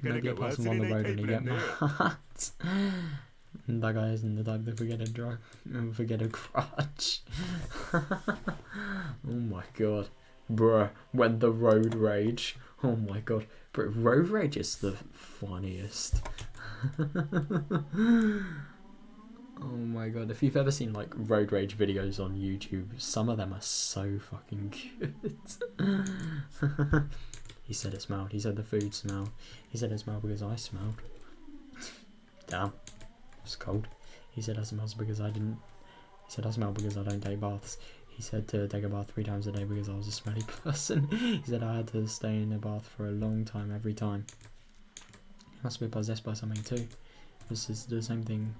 Maybe pass him on the road and he get mad. That guy isn't the type to forget a crutch. Oh my god. Bruh, when the road rage. Oh my god. But road rage is the funniest. Oh my god, if you've ever seen like road rage videos on YouTube, some of them are so fucking good. He said it smelled. He said the food smelled. He said it smelled because I smelled. Damn. It's cold. He said I smells because I didn't. He said I smell because I don't take baths. He said to take a bath 3 times a day because I was a smelly person. He said I had to stay in the bath for a long time every time. He must be possessed by something too. This is the same thing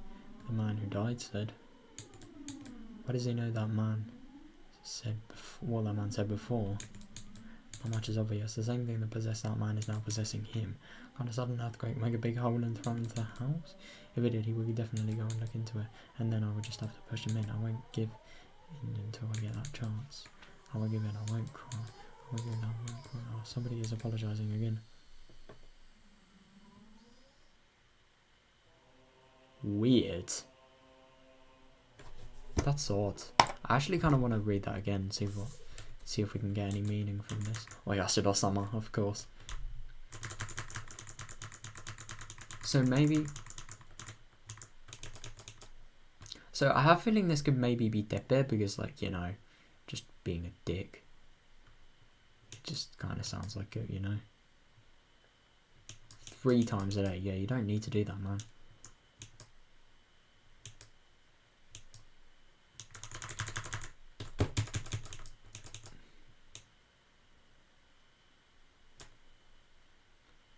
the man who died said. Why does he know that man said what that man said before? Not much is obvious. The same thing that possessed that man is now possessing him. Can't a sudden earthquake make a big hole and throw him into the house? If it did, he would definitely go and look into it, and then I would just have to push him in. I won't give in until I get that chance. I won't give in, I won't cry. I won't give in, I won't cry. Oh, somebody is apologising again. Weird. That's odd. I actually kind of want to read that again, see if we can get any meaning from this. Oyasudo-sama, of course. So maybe... So I have a feeling this could maybe be Tepe because, like, you know, just being a dick. It just kind of sounds like it, you know. 3 times a day. Yeah, you don't need to do that, man.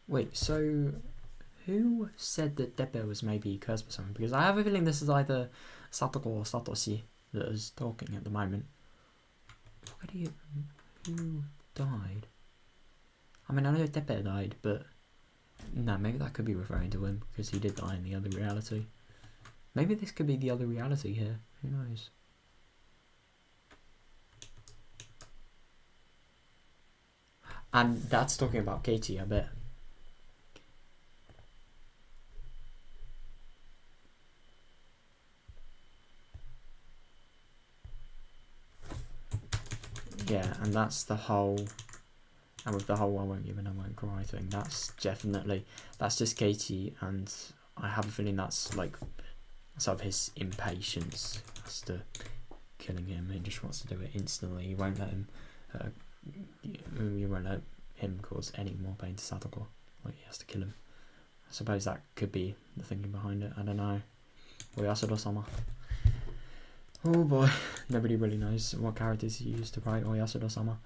Wait, so who said that Tepe was maybe cursed by something? Because I have a feeling this is either Satoko or Satoshi that is talking at the moment. Who died? I mean, I know Tepe died, but no, maybe that could be referring to him because he did die in the other reality. Maybe this could be the other reality here. Who knows? And that's talking about Katie, I bet. Yeah, and that's the whole, and with the whole I won't give in, I won't cry thing, that's just Katie, and I have a feeling that's like sort of his impatience as to killing him. He just wants to do it instantly. He won't let him, you won't let him cause any more pain to Satoko. Like, he has to kill him. I suppose that could be the thinking behind it. I don't know. Oyasudo-sama. Oh boy, nobody really knows what characters he used to write Oyasudo-sama.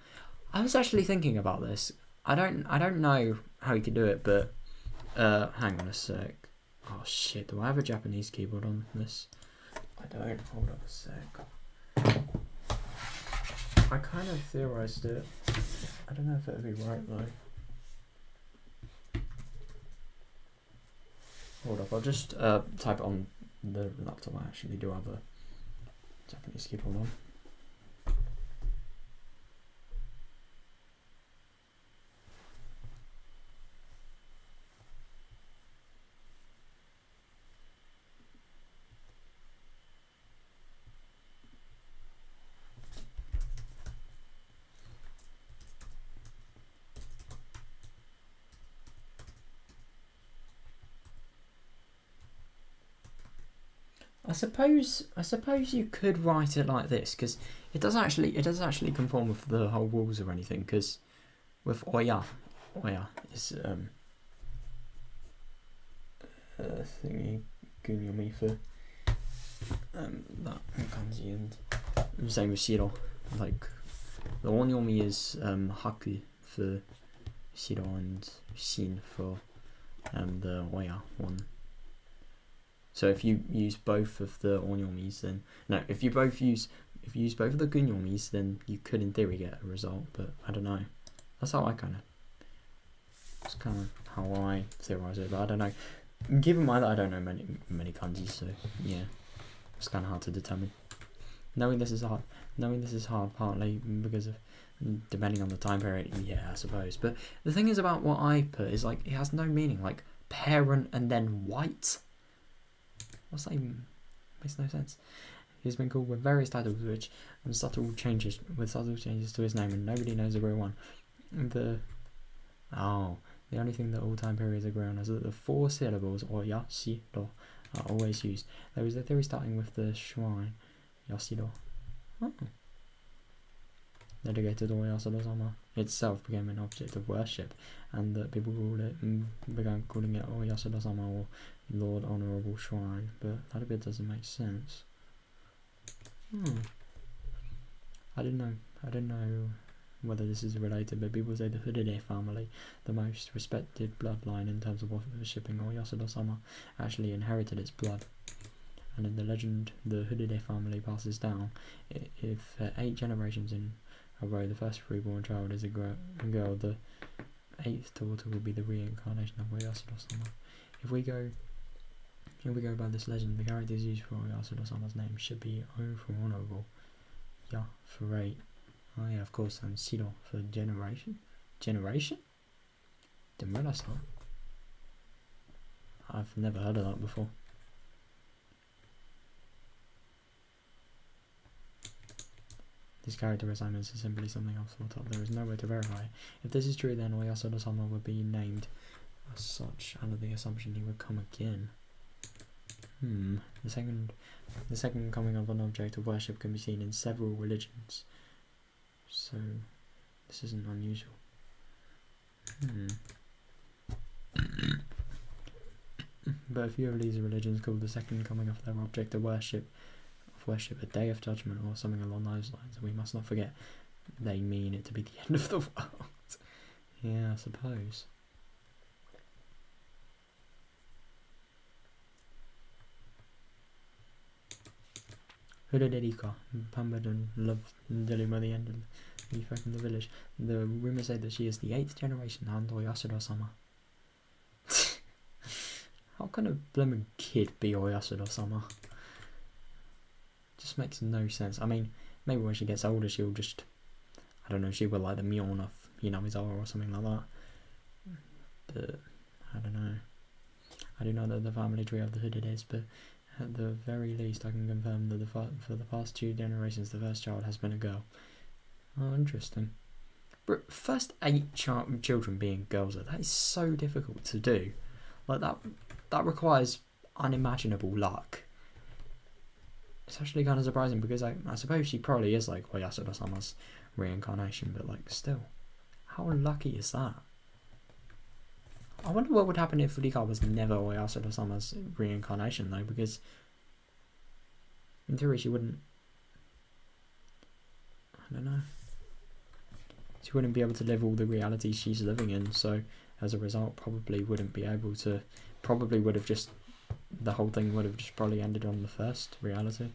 I was actually thinking about this. I don't know how he could do it, but hang on a sec. Oh shit, do I have a Japanese keyboard on this? I don't. Hold on a sec. I kind of theorized it. I don't know if it'll be right though. Hold up, I'll just type it on the laptop. I actually do have a Japanese keyboard on. I suppose you could write it like this, because it doesn't actually conform with the whole rules or anything, because with Oya is thingy gunyomi for that kanji, and same with Shiro. Like the onyomi is haku for Shiro and Shin for the Oya one. So if you use both of the onyomis, then no. If you use both of the gunyomis, then you could in theory get a result. But I don't know. That's how I That's kind of how I theorize it. But I don't know. Keep in mind that I don't know many kanji, so yeah, it's kind of hard to determine. Knowing this is hard partly because of depending on the time period. Yeah, I suppose. But the thing is about what I put is like it has no meaning. Like parent and then white. What's that even? Makes no sense. He's been called with various titles, which subtle changes to his name, and nobody knows the real one. The only thing that all time periods agree on is that the 4 syllables or yashiro are always used. There is a theory starting with the shrine yashiro. Dedicated to Oyasada-sama itself became an object of worship, and that people began calling it Oyasada-sama or Lord Honourable Shrine, but that a bit doesn't make sense. I didn't know whether this is related, but people say the Hudide family, the most respected bloodline in terms of worshipping Oyasada-sama, actually inherited its blood. And in the legend, the Hudide family passes down. If 8 generations in a row, the first reborn child is a girl, the 8th daughter will be the reincarnation of Oyasada-sama. If we go by this legend, the characters used for Oyasada-sama's name should be O for honourable, Ya for 8. Oh yeah, of course, and Shiro for generation. Generation? Didn't realise that. I've never heard of that before. These character assignments are simply something I've thought of. There is no way to verify it. If this is true, then Oyasada-sama would be named as such under the assumption he would come again. The second coming of an object of worship can be seen in several religions. So this isn't unusual. But a few of these religions call the second coming of their object of worship a day of judgment or something along those lines, and we must not forget they mean it to be the end of the world. Yeah, I suppose. Hudedika, pampered and loved Dilly by the end of the from the village. The rumours say that she is the 8th generation hand Oyasada-sama. How can a blooming kid be Oyasada-sama? Just makes no sense. I mean, maybe when she gets older she'll just, I don't know, she will like the Mion of Hinamizawa or something like that. But I don't know. I do know that the family tree of the hooded is, but at the very least I can confirm that for the past 2 generations the first child has been a girl. Oh, interesting. But first 8 children being girls, that is so difficult to do. Like that requires unimaginable luck. It's actually kind of surprising because I suppose she probably is like Oyasada-sama's reincarnation, but like still, how unlucky is that? I wonder what would happen if Rika was never Oyasada-sama's reincarnation though, because in theory she wouldn't, I don't know, she wouldn't be able to live all the realities she's living in, so as a result probably would have just, the whole thing would have just probably ended on the first reality.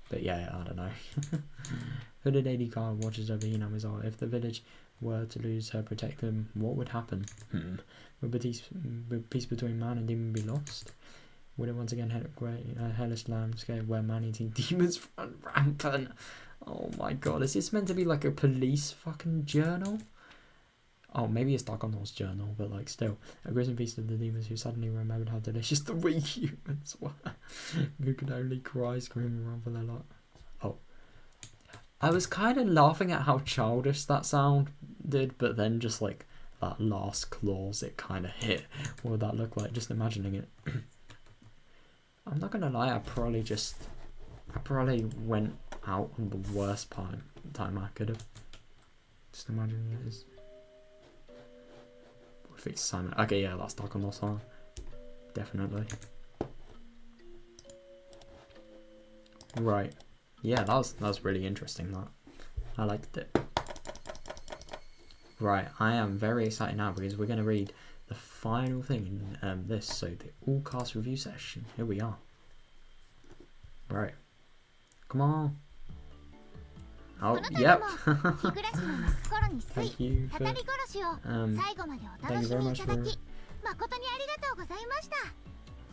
But yeah, I don't know. Hooded Rika watches over Hinamizawa. If the village were to lose her protector, what would happen? Would peace between man and demon be lost? Would it once again a hellish landscape where man-eating demons run rampant? Oh my god, is this meant to be like a police fucking journal? Oh, maybe it's Dagono's journal, but like still. A grisly feast of the demons who suddenly remembered how delicious the weak humans were. Who could only cry, scream and run for their life. Oh. I was kind of laughing at how childish that sound did, but then just like that last clause, it kind of hit. What would that look like? Just imagining it. I'm not gonna lie, I probably went out on the worst time I could have. Just imagining it as... If it's Simon. Okay, yeah, that's Dagono's song. Definitely. Right. Yeah, that was really interesting, that. I liked it. Right, I am very excited now because we're going to read the final thing in this, so the all-cast review session. Here we are. Right. Come on. Oh, yep. Thank you for, thank you very much for,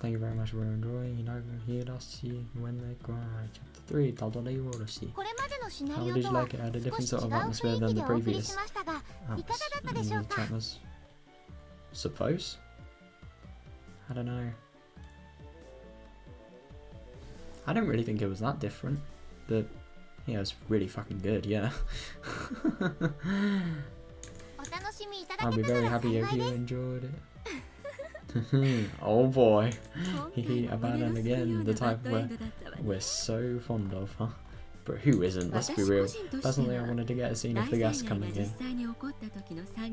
thank you very much for enjoying Higurashi when they cry. Chapter 3, Tatarigoroshi. How did you like it? It had a different sort of atmosphere than the previous chapters. Suppose? I don't know. I don't really think it was that different, but yeah, it was really fucking good, yeah. I'll be very happy if you enjoyed it. Oh boy, he abandoned again, the type we're so fond of, huh? But who isn't, let's be real. Personally, I wanted to get a scene of the gas coming in.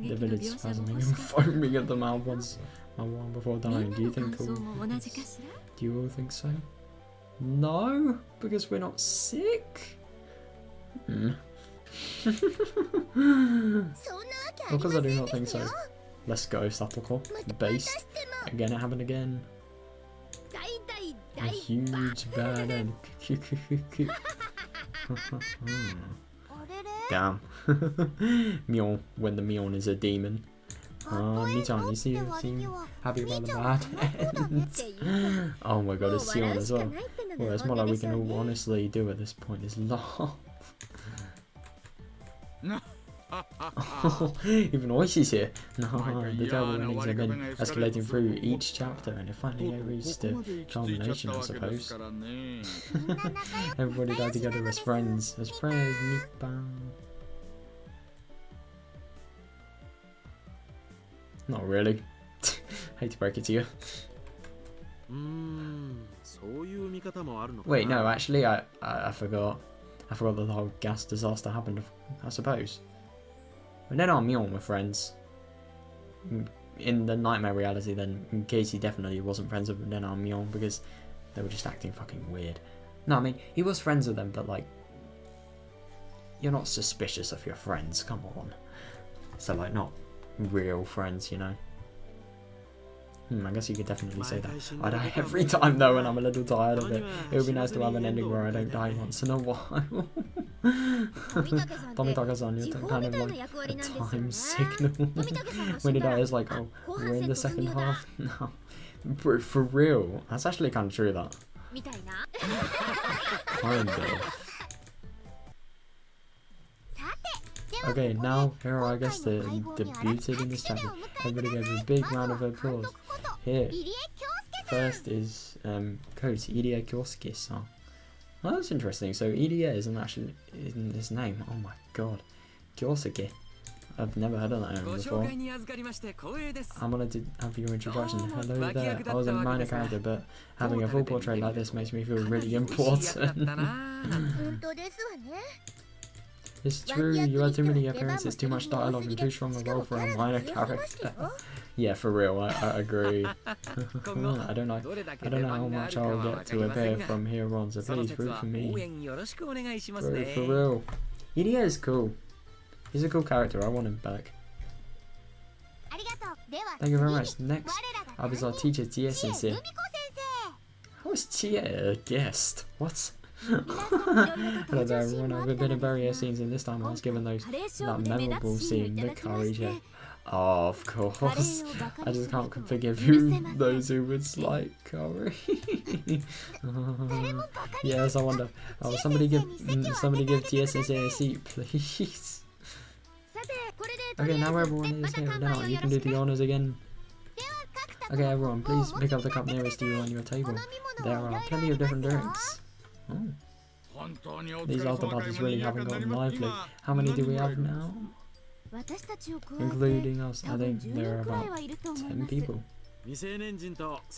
The village spasming and foaming at the mouth once before dying. Do you think do you all think so? No, because we're not sick. Because I do not think so. Let's go, Satoko. Base. Again, it happened again. A huge bad end. Damn. Mion, when the Mion is a demon. Michan, you seem happy about the bad end. Oh my god, it's Sion as well. Well, it's more like we can all honestly do at this point is laugh. Even Oishi's here. No, the terrible endings have been escalating through each chapter and it finally reached a culmination, I suppose. Everybody died together as friends. Nippon. Not really. Hate to break it to you. Wait, no, actually, I forgot. I forgot that the whole gas disaster happened, I suppose. But then our Mion were friends. In the nightmare reality, then Casey definitely wasn't friends with Nen and Mion because they were just acting fucking weird. No, I mean, he was friends with them, but like, you're not suspicious of your friends, come on. So like, not real friends, you know. I guess you could definitely say that. I die every time though and I'm a little tired of it. It would be nice to have an ending where I don't die once in a while. Tomitaka-san, you're kind of like a time signal. When you die it's like, oh, we're in the second half? No. Bro, for real. That's actually kind of true, that. Kind of. Okay, now here are, I guess, the debuted in this chapter. Everybody gave a big round of applause. Here, first is Coach Irie Kyosuke-san. Oh, that's interesting. So Irie isn't actually in his name. Oh my god, Kyosuke. I've never heard of that name before. I'm gonna have your introduction. Hello there. I was a minor character, but having a full portrait like this makes me feel really important. It's true, you had too many appearances, too much dialogue, and too strong a role for a minor character. Yeah, for real, I agree. I don't know how much I'll get to appear from here on, so please root for me. Bro, for real. Irie is cool. He's a cool character, I want him back. Thank you very much. Next up is our teacher, Chie Sensei. How is Chie a guest? What? Hello there everyone, I've been in various scenes and this time I was given that memorable scene, the curry chef. Oh, of course. I just can't forgive those who would slight curry. Yes, I wonder. Oh, somebody give TSSA a seat, please. Okay, now everyone is here. Now you can do the honors again. Okay, everyone, please pick up the cup nearest to you on your table. There are plenty of different drinks. Oh. These after parties really haven't gotten lively. How many do we have now? Including us, I think there are about 10 people.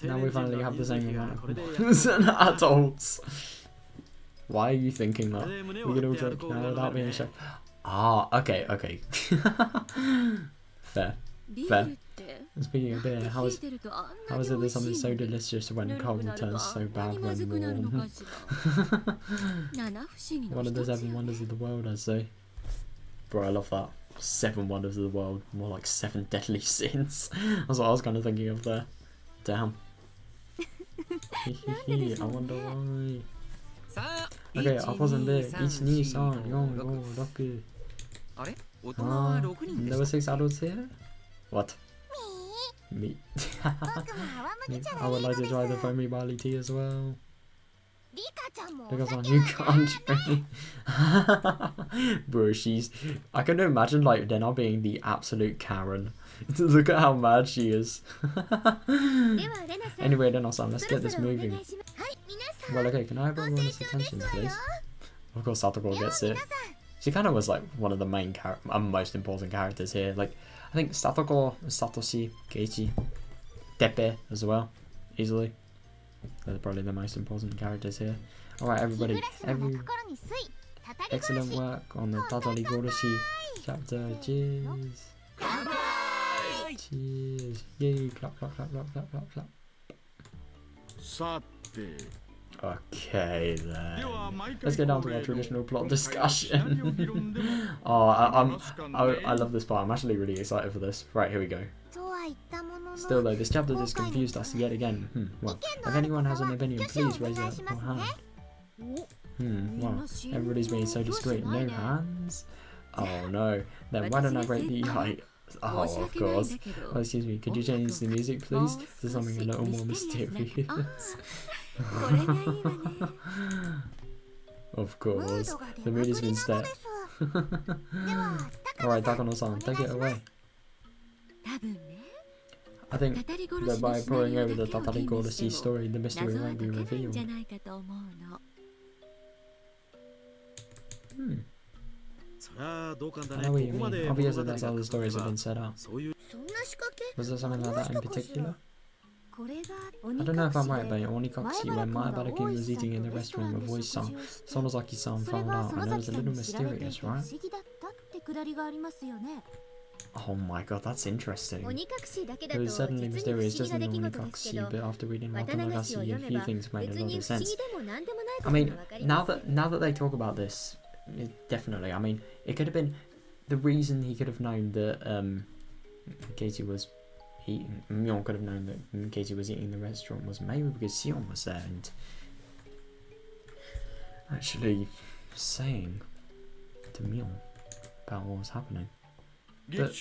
Now we finally have the same amount of boys and adults. Why are you thinking that? We can all drink now without being shown. Ah, okay. Fair. Speaking of beer, how is it that something so delicious when cold turns so bad when warm? One of the 7 wonders of the world, I say. Bro, I love that. 7 wonders of the world, more like 7 deadly sins. That's what I was kind of thinking of there. Damn. I wonder why. Okay, I'll pause in a bit. 1, 2, 3, 4, 5, 6. There were 6 adults here? What? Me. I would like to try the foamy barley tea as well. Because you can't drink. Bro, I can imagine like Dena being the absolute Karen. Look at how mad she is. Anyway, Dena-san, let's get this moving. Well, okay, can I have everyone's attention, please? Of course, Satoko gets it. She kind of was like one of the main most important characters here. Like, I think Satoko, Satoshi, Keiichi, Tepe as well, easily. They're probably the most important characters here. Alright, everybody. Excellent work on the Tatarigoroshi chapter. Cheers. Cheers. Yay. Clap, clap, clap, clap, clap, clap, clap. Okay then. Let's get down to our traditional plot discussion. Oh, I love this part. I'm actually really excited for this. Right, here we go. Still though, this chapter just confused us yet again. Well, if anyone has an opinion, please raise your hand. Well, everybody's being so discreet. No hands? Oh no. Then why don't I rate the height? Oh, of course. Oh, excuse me, could you change the music, please? To something a little more mysterious. Of course. The mood has been set. Alright, Takano-san, take it away. I think that by pouring over the Tatarigoroshi story, the mystery won't be revealed. I know what you mean. Obviously that's how the stories have been set up. Was there something like that in particular? I don't know if I'm right, but in Onikakushi, when Maebara-kun was eating in the restaurant with Voice-san, Sonozaki-san found out, and it was a little mysterious, right? Oh my god, that's interesting. It was certainly mysterious just in the Onikakushi, but after reading Watanagashi, a few things made a lot of sense. I mean, now that they talk about this, definitely, I mean, it could have been the reason he could have known that Keiichi was eating, Mion could have known that Keiichi was eating in the restaurant was maybe because Sion was there and actually saying to Mion about what was happening. But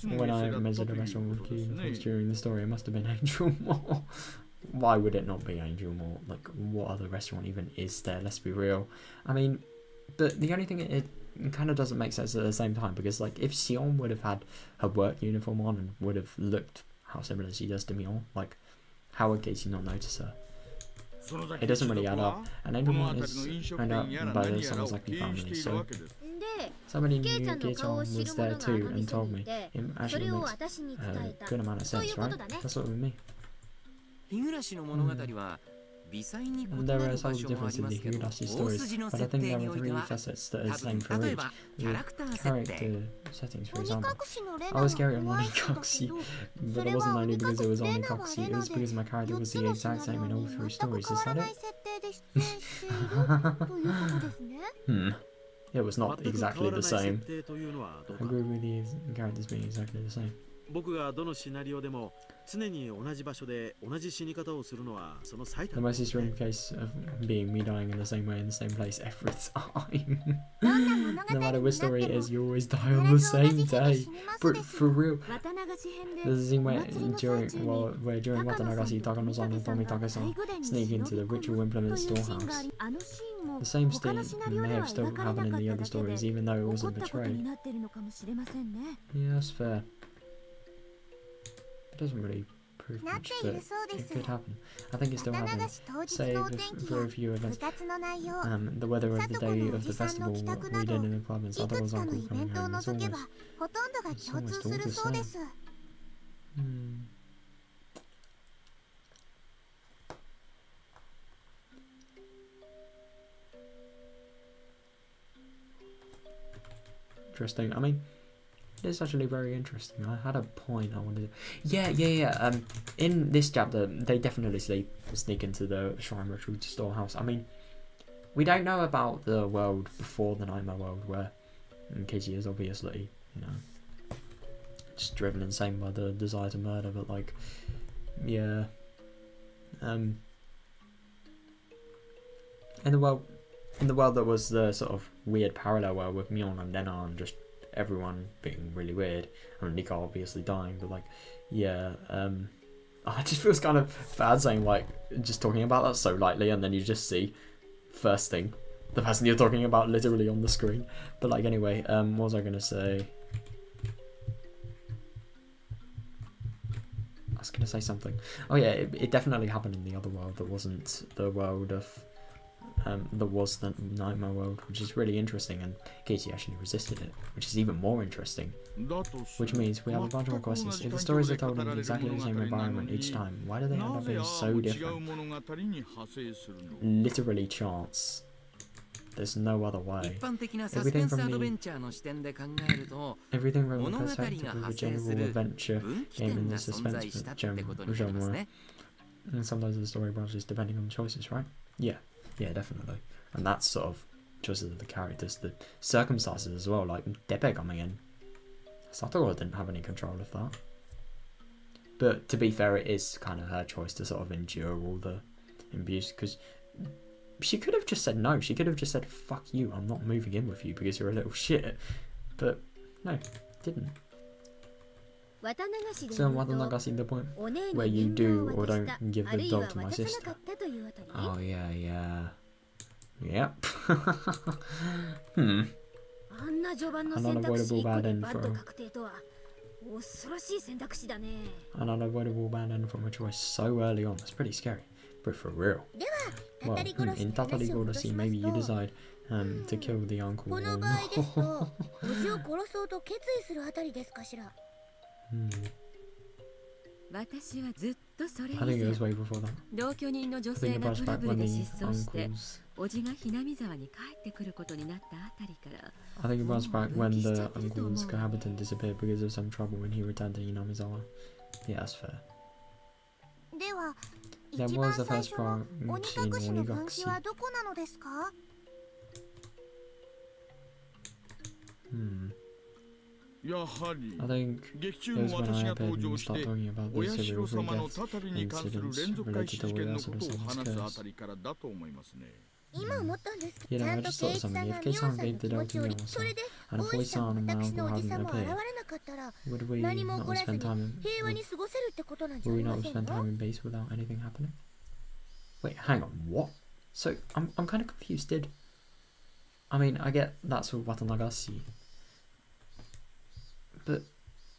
when I measured a restaurant with Keen during the story, it must have been Angel Mall. Why would it not be Angel Mall? Like, what other restaurant even is there? Let's be real. I mean, but the only thing it kind of doesn't make sense at the same time, because like if Sion would have had her work uniform on and would have looked how similar she does to Mion, like how would Keiichi not notice her? It doesn't really add up, and Angel Mall is owned up by the Sonozaki family, so somebody knew Keiichi was there too and told me. It actually makes a good amount of sense, right? That's what we mean. And there are some differences in the Higurashi stories, but I think there are 3 facets that are the same for each. The character settings, for example. I was scary on Onikakushi, but it wasn't only because it was Onikakushi, it was because my character was the exact same in all 3 stories. Is that it? It was not exactly the same. I agree with the characters being exactly the same. The most extreme case of being me dying in the same way in the same place every time. No matter which story it is, you always die on the same day. But for real, there's a scene where during Watanagashi, Takano-san and Tomitake-san sneak into the ritual implement storehouse. The same scene may have still happened in the other stories, even though it wasn't betrayed. Yeah, that's fair. It doesn't really prove much, but it could happen. I think it still happens. Say, for a few events, the weather of the day of the festival, what we did in the club, and Satoru's uncle coming home, it's almost all the same. Interesting. I mean, it is actually very interesting. I had a point I wanted to... Yeah. In this chapter, they definitely sneak into the Shrine Ritual storehouse. I mean, we don't know about the world before the Nightmare world, where Keiichi is obviously, you know, just driven insane by the desire to murder, but like, yeah. in the world that was the sort of weird parallel world with Myon and Nena and just everyone being really weird and Nika obviously dying, but like, yeah, I just feels kind of bad saying like just talking about that so lightly and then you just see first thing the person you're talking about literally on the screen. But like anyway, what was I gonna say? I was gonna say something. Oh yeah, it definitely happened in the other world that wasn't the world of that was the Nightmare world, which is really interesting, and Katie actually resisted it, which is even more interesting. Which means we have a bunch more questions. If the stories are told in exactly the same environment each time, why do they end up being so different? Literally chance. There's no other way. Everything from the perspective of a general adventure game in the suspense genre, and sometimes the story branches depending on choices, right? Yeah, definitely. And that's sort of choices of the characters, the circumstances as well, like Depe coming in. Satoru didn't have any control of that. But to be fair, it is kind of her choice to sort of endure all the abuse, because she could have just said no. She could have just said, fuck you, I'm not moving in with you because you're a little shit. But no, didn't. So Watanagasi, the point where you do or don't give the dog to my sister. Oh yeah. Yep. An unavoidable bad end from a choice so early on. That's pretty scary. But for real. Well, in Tatarigoroshi, maybe you decide to kill the uncle or not. I think it was way before that. I think it was back when the uncles... I think it was back when the uncle's cohabitant disappeared because of some trouble when he returned to Inamizawa. Yeah, that's fair. That was the first part in Onigashii. I think it was when I appeared and started talking about the serial death incidents related to Oyasuro-sama's curse. You know, I just thought of something. If Kei-san gave the doll to Miyama-san and if Oi-san and my uncle hadn't appeared, would we not have spent time in base without anything happening? Wait, hang on, what? So, I'm kind of confused, I mean, I get that's with Watanagasi, but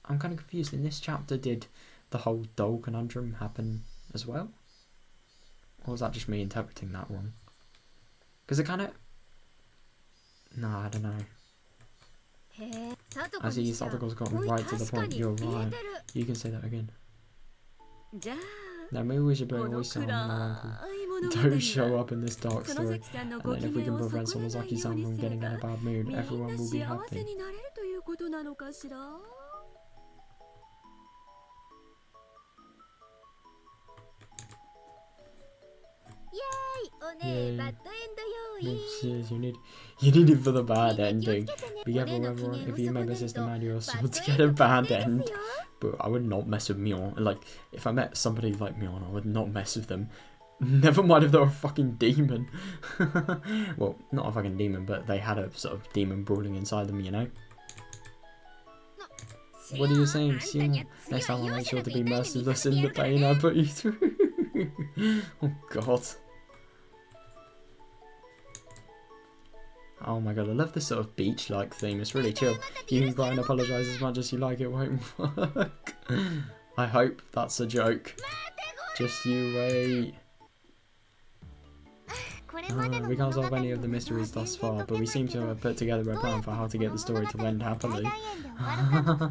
I'm kind of confused. In this chapter, did the whole doll conundrum happen as well? Or was that just me interpreting that wrong? Because it kind of... No, I don't know. I see Satoru's gotten right to the point. You're right. You can say that again. Now maybe we should bring Oi-san and my uncle. Don't show up in this dark story. And then if we can prevent Somozaki-san from getting in a bad mood, everyone will be happy. Yay! Yes, you need it for the bad ending. Be careful, everyone. If you remember Sister Man, you're also to get a bad end. But I would not mess with Myon. Like, if I met somebody like Myon, I would not mess with them. Never mind if they're a fucking demon. Well, not a fucking demon, but they had a sort of demon brawling inside them, you know? What are you saying, Sion? Next time I'll make sure to be merciless in the pain I put you through. Oh god. Oh my god, I love this sort of beach-like theme. It's really chill. You can cry and apologise as much as you like, it won't work. I hope that's a joke. Just you wait. We can't solve any of the mysteries thus far, but we seem to have put together a plan for how to get the story to end happily. I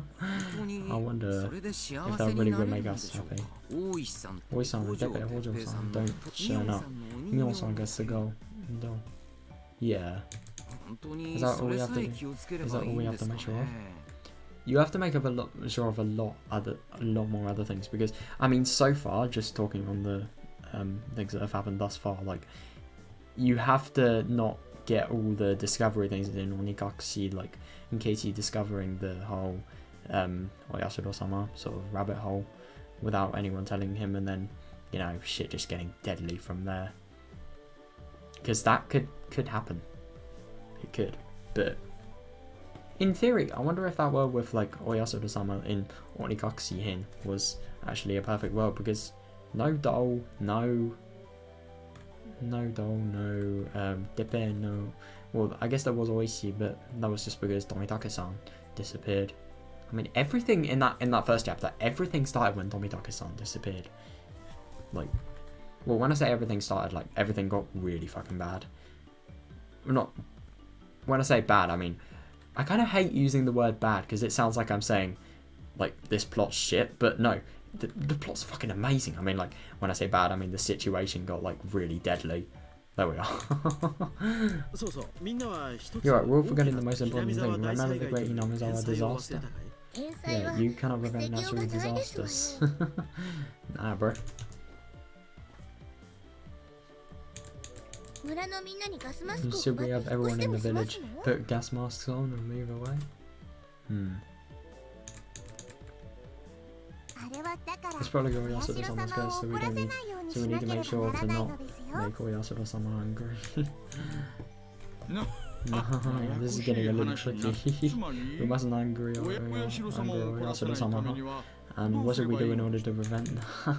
wonder if that really would make us happy. Oi-san and Depe Hojo-san don't turn up. Myon-san gets to go. Yeah. Is that all we have to do? Is that all we have to make sure of? You have to make sure of a lot more other things, because I mean, so far, just talking on the things that have happened thus far, like, you have to not get all the discovery things in Onigashii, like in Katie discovering the whole Oyasuro-sama sort of rabbit hole without anyone telling him, and then, you know, shit just getting deadly from there. Because that could happen. It could. But in theory, I wonder if that world with like Oyasura-sama in Onikakushi Hin was actually a perfect world, because no doll, no Depe, no. Well, I guess there was Oishi, but that was just because Tomitake-san disappeared. I mean, everything in that first chapter, everything started when Tomitake-san disappeared. Like, well, when I say everything started, like, everything got really fucking bad. Not, when I say bad, I mean, I kind of hate using the word bad, because it sounds like I'm saying, like, this plot's shit, but no, the plot's fucking amazing. I mean, like, when I say bad, I mean the situation got, like, really deadly. There we are. You're right, we're all forgetting the most important thing. Remember the great Hinamizawa disaster? Yeah, you cannot prevent natural disasters. Nah, bro. Should we have everyone in the village put gas masks on and move away? It's probably Oyasura-sama's curse, so we need to make sure to not make Oyasura-sama angry. No, this is getting a little tricky. We mustn't anger Oyasura-sama. And what should we do in order to prevent that?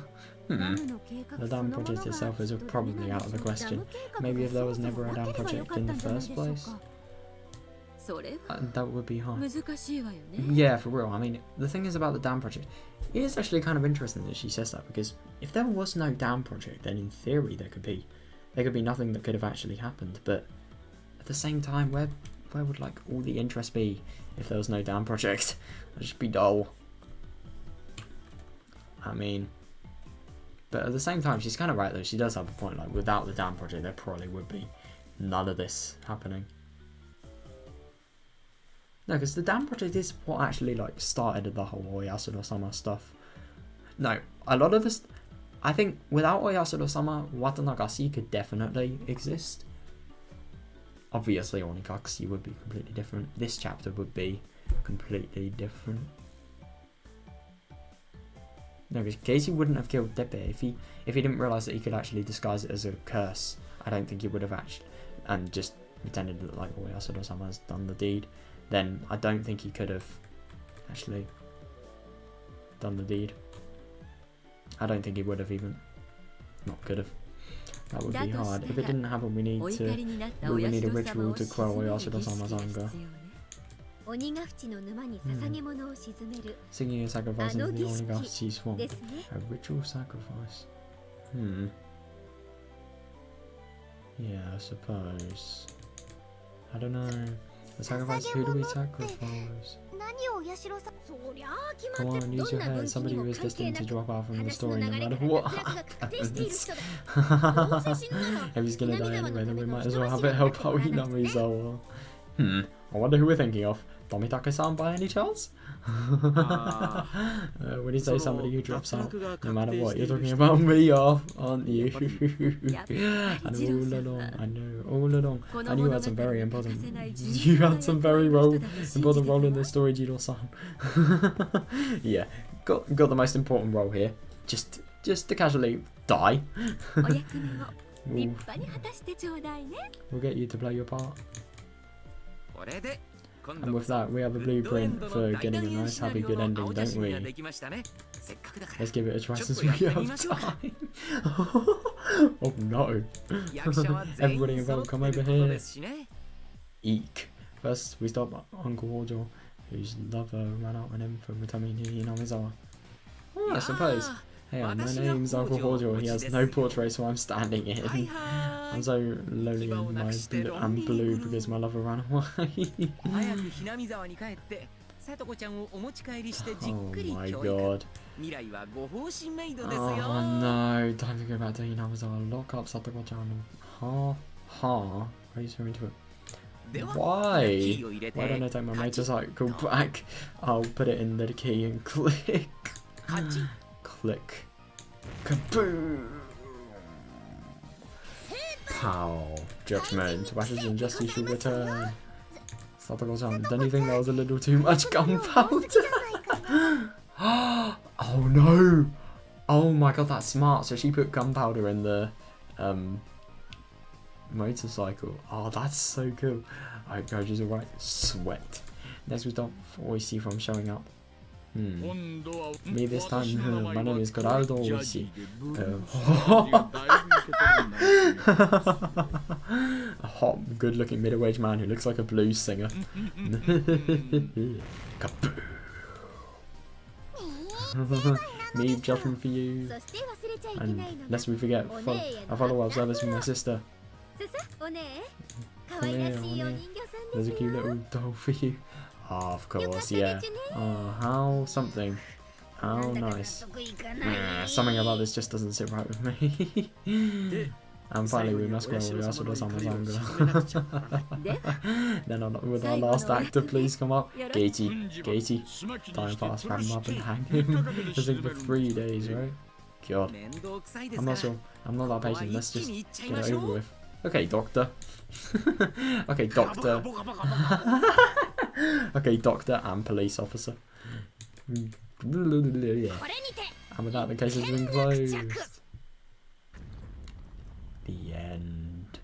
The dam project itself is probably out of the question. Maybe if there was never a dam project in the first place? That would be hard. Yeah, for real. I mean, the thing is about the dam project, it is actually kind of interesting that she says that, because if there was no dam project, then in theory there could be nothing that could have actually happened. But at the same time, where would like all the interest be if there was no dam project? It'd just be dull. I mean, but at the same time, she's kind of right though. She does have a point. Like, without the dam project, there probably would be none of this happening. No, because the dam project is what actually like started the whole Oyasura-sama stuff. No, a lot of this, I think without Oyasura-sama, Watanagashi could definitely exist. Obviously, Onikakushi would be completely different. This chapter would be completely different. No, because Casey wouldn't have killed Depe if he didn't realise that he could actually disguise it as a curse. I don't think he would have actually, and just pretended that like Oyasura-sama has done the deed. Then I don't think he could have actually done the deed. I don't think he would have even. Not could have. That would be hard. If it didn't happen, we need a ritual to quell Oyasura-sama's anger. Singing a sacrifice into the Onikakushi swamp. A ritual sacrifice. Yeah, I suppose. I don't know. The sacrifice, who do we sacrifice? Come on, use your head. Somebody who is destined to drop out from the story no matter what happens. If he's gonna die anyway, then we might as well have it help out Hinamizawa. I wonder who we're thinking of. Tomitake-san by any chance? When you say somebody who drops out, no matter what, you're talking about me, aren't you? And all along, I knew you had some very important, important role in this story, Jiro-san. Yeah, got the most important role here, just to casually die. We'll get you to play your part. And with that, we have a blueprint for getting a nice, happy, good ending, don't we? Let's give it a try since we have time. Oh no. Everybody involved, come over here. Eek. First, we stop Uncle Hojo, whose lover ran out on him for returning Hinamizawa. Oh, I suppose. Hey, my name's Uncle Hojo. He has no portrait, so I'm standing in. I'm so lonely and I'm blue because my lover ran away. Oh my god. Oh no, time to go back to Hinamizawa. Lock up Satoko-chan. Why are you so into it? Why? Why don't I take my motorcycle back? I'll put it in the key and click. Click. Kaboom! Pow. Judgment. Washes and justice should return. Satoko-chan, don't you think that was a little too much gunpowder? Oh no! Oh my god, that's smart. So she put gunpowder in the motorcycle. Oh, that's so cool. I hope Goji's alright. Sweat. Next we stop Oishi from showing up. Me this time, my name is Geraldo Oishi. A hot, good-looking middle-aged man who looks like a blues singer. Kaboo. Me judging for you. And lest we forget, I follow up service with my sister. There's a cute little doll for you. Oh, of course, yeah. Oh, how something. How nice. Something about this just doesn't sit right with me. And finally, we must go with Yasuda-sama's anger. Then with our last actor, please come up. Gaty. Time fast, wrap him up and hang him. Just like for 3 days, right? God. I'm not sure. I'm not that patient. Let's just get it over with. Okay, doctor. Okay, doctor. Okay, doctor and police officer. And with that, the case has been closed. The end.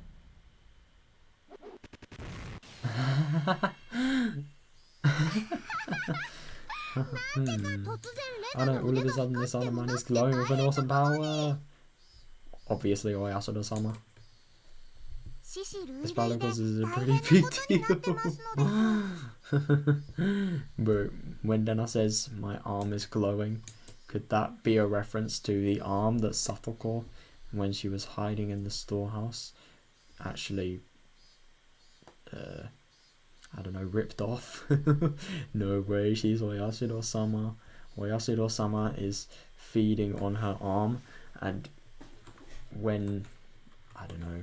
I know, all of a sudden this other man is glowing with an awesome power. Obviously, Oyasuda-sama. This battle causes a pretty big deal. But when Dena says, my arm is glowing, could that be a reference to the arm that Satoko, when she was hiding in the storehouse, actually, I don't know, ripped off? No way, she's Oyasuda-sama. Oyasuda-sama is feeding on her arm, and when, I don't know,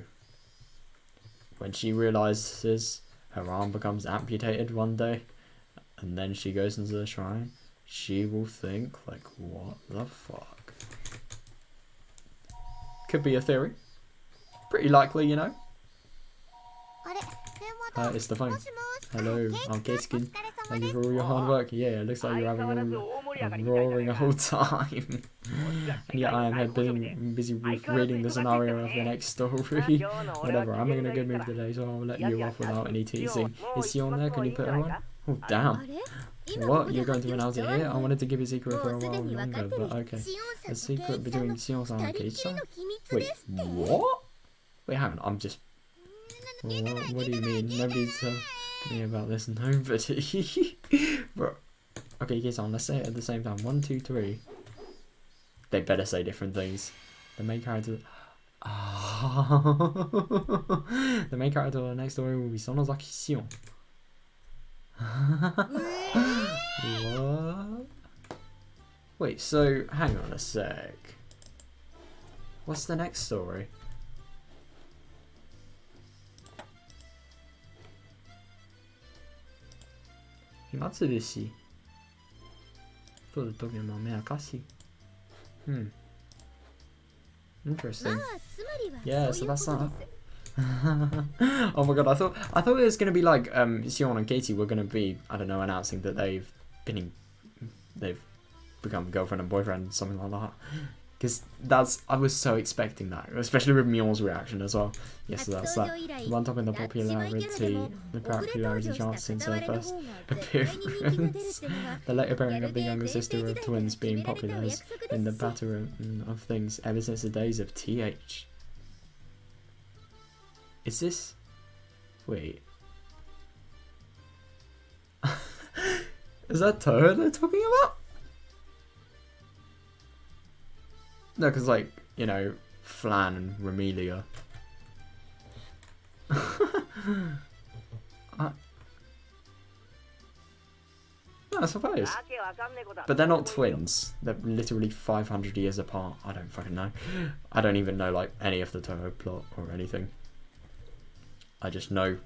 when she realizes her arm becomes amputated one day, and then she goes into the shrine, she will think, like, what the fuck? Could be a theory. Pretty likely, you know. It's the phone. Hello, I'm Gatskin. Thank you for all your hard work. Yeah, it looks like you're having a roaring old time. And yeah, I am busy reading the scenario of the next story. Whatever, I'm in a good mood today, so I'll let you off without any teasing. Is Sion there? Can you put her on? Oh, damn. What? You're going to announce it here? I wanted to keep a secret for a while longer, but okay. A secret between Sion-san and Keiichi-san? Wait, what? Wait, hang on, I'm just... What do you mean? Nobody told me about this. Nobody. Bro. Okay, Keiichi-san, let's say it at the same time. 1, 2, 3. They better say different things. The main character... The main character of the next story will be Sonozaki Sion. What? Wait, so hang on a sec. What's the next story? Himatsurushi. Thought they were talking about Miyakashi. Interesting. Yeah, so that's that. Oh my god, I thought it was gonna be like Sion and Katie were gonna be, I don't know, announcing that they've become girlfriend and boyfriend, something like that. Because I was so expecting that, especially with Mion's reaction as well. Yes, so that's that. One top in the popularity chart since her first appearance. The late appearing of the younger sister of twins being popular has been the pattern of things ever since the days of TH. Is this... Wait. Is that Toho they're talking about? No, because, like, you know, Flan and Romelia. No, I suppose. But they're not twins. They're literally 500 years apart. I don't fucking know. I don't even know, like, any of the Toho plot or anything. I just know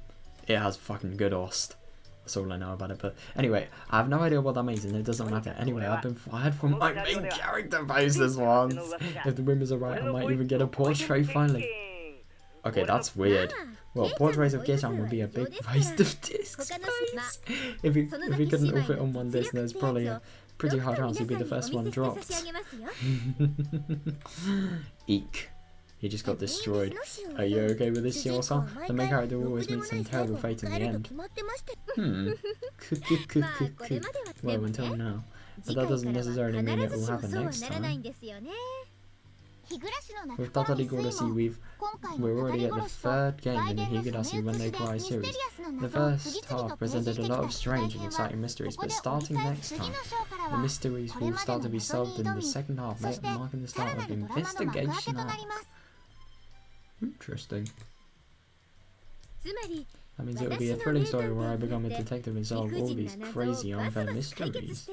it has fucking good Ost. That's all I know about it. But anyway, I have no idea what that means, and it doesn't matter. Anyway, I've been fired from my main character posters once. If the rumors are right, I might even get a portrait finally. Okay, that's weird. Well, portraits of Geishan would be a big waste of disc space. If you couldn't all fit on one disc, there's probably a pretty high chance you'd be the first one dropped. Eek. He just got destroyed. Are you okay with this, Shio-san? The main character always meets some terrible fate in the end. Well, until now. But that doesn't necessarily mean it will happen next time. With Tatarigoroshi, we're already at the third game in the Higurashi When They Cry series. The first half presented a lot of strange and exciting mysteries, but starting next time, the mysteries will start to be solved in the second half, marking the start of investigation arc. Interesting. That means it will be a thrilling story where I become a detective and solve all these crazy, unfair mysteries.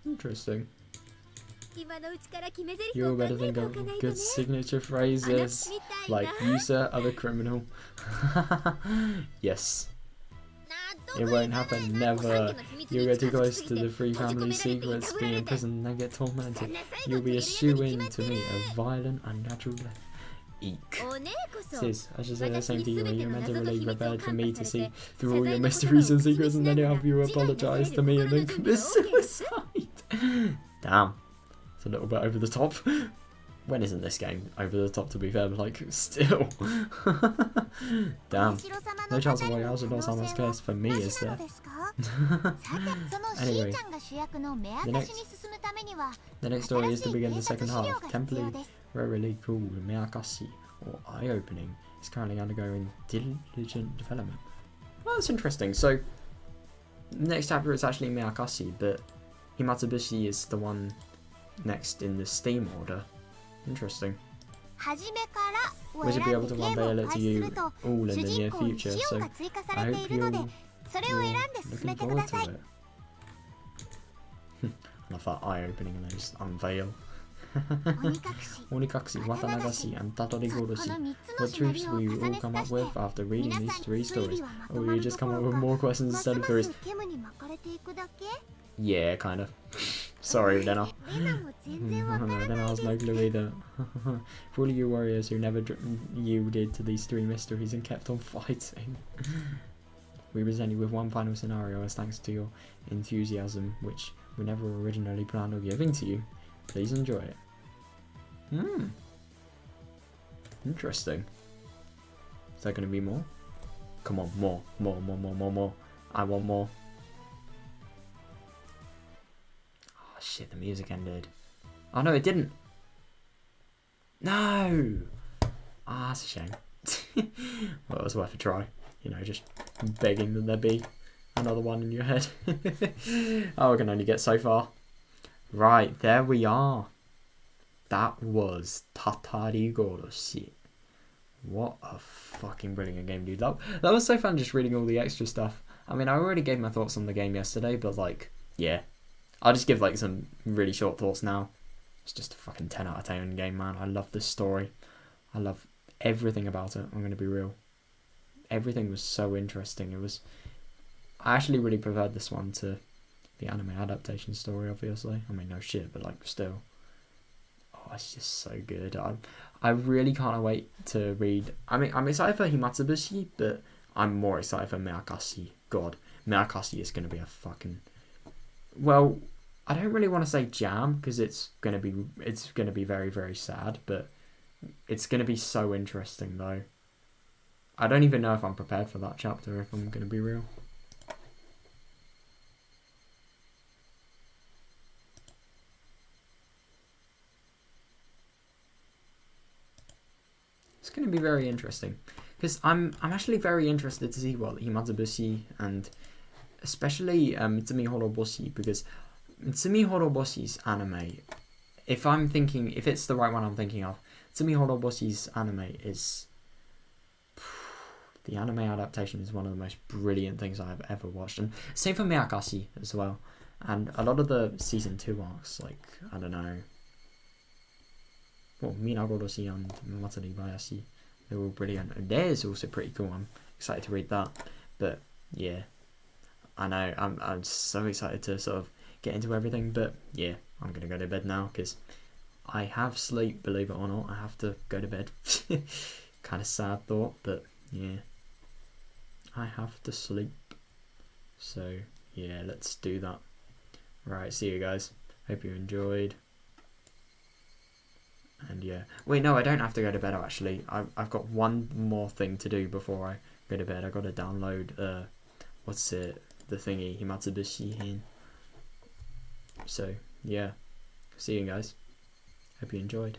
Interesting. You all better think of good signature phrases, like you sir are the criminal. Yes. It won't happen, never. You'll get too close to the three family secrets, be imprisoned and get tormented. You'll be a shoo-in to me, a violent, unnatural death. Eek. Sis, I should say the same to you. Are you mentally prepared for me to see through all your mysteries and secrets and then have you apologise to me and then commit suicide? Damn. It's a little bit over the top. When isn't this game over the top, to be fair, but like, still. Damn. No chance of Voyage of Osama's curse for me, is there? Anyway, the next story is to begin the second half. Temporarily called Higurashi, or Eye-Opening, is currently undergoing diligent development. Well, that's interesting. So, next chapter is actually Higurashi, but Himatsubushi is the one next in the Steam order. Interesting. We should be able to unveil it to you all in the near future, so I hope you're looking forward to it. I love that eye-opening and those unveil. Onikakushi, Watanagashi and Tatarigoroshi. What truths will you all come up with after reading these three stories? Or will you just come up with more questions instead of theories? Yeah, kind of. Sorry, Lena. Lena has no clue either. For all you warriors who never yielded to these three mysteries and kept on fighting, we present you with one final scenario as thanks to your enthusiasm, which we never originally planned on giving to you. Please enjoy it. Interesting. Is there going to be more? Come on, more. I want more. Oh shit, the music ended. Oh no, it didn't. No! Ah, that's a shame. Well, it was worth a try. You know, just begging that there be another one in your head. Oh, I can only get so far. Right, there we are. That was Tatarigoroshi. What a fucking brilliant game, dude. That was so fun just reading all the extra stuff. I mean, I already gave my thoughts on the game yesterday, but like, yeah. I'll just give like some really short thoughts now. It's just a fucking 10 out of 10 game, man. I love this story. I love everything about it. I'm going to be real. Everything was so interesting. I actually really preferred this one to the anime adaptation story, obviously. I mean, no shit, but like, still. Oh, it's just so good. I really can't wait to read. I mean, I'm excited for Himatsubushi, but I'm more excited for Higurashi. God, Higurashi is going to be a fucking... Well, I don't really want to say jam, because it's going to be very, very sad, but it's going to be so interesting, though. I don't even know if I'm prepared for that chapter, if I'm going to be real. It's going to be very interesting, because I'm actually very interested to see what Himatsubushi and especially Mitsumi Horoboshi, because Mitsumi Horoboshi's anime, if it's the right one I'm thinking of, Mitsumi Horoboshi's anime is... The anime adaptation is one of the most brilliant things I've ever watched, and same for Higurashi as well. And a lot of the season 2 arcs, like, I don't know, well, Minagoroshi and Matsuri Bayashi, they're all brilliant. And theirs also pretty cool. I'm excited to read that. But yeah, I know I'm so excited to sort of get into everything. But yeah, I'm gonna go to bed now because I have sleep. Believe it or not, I have to go to bed. Kind of sad thought, but yeah, I have to sleep. So yeah, let's do that. Right, see you guys. Hope you enjoyed. And yeah, wait, no, I don't have to go to bed actually. I've got one more thing to do before I go to bed. I got to download what's it, the thingy, Himatsubu Shihin. So yeah, see you guys. Hope you enjoyed.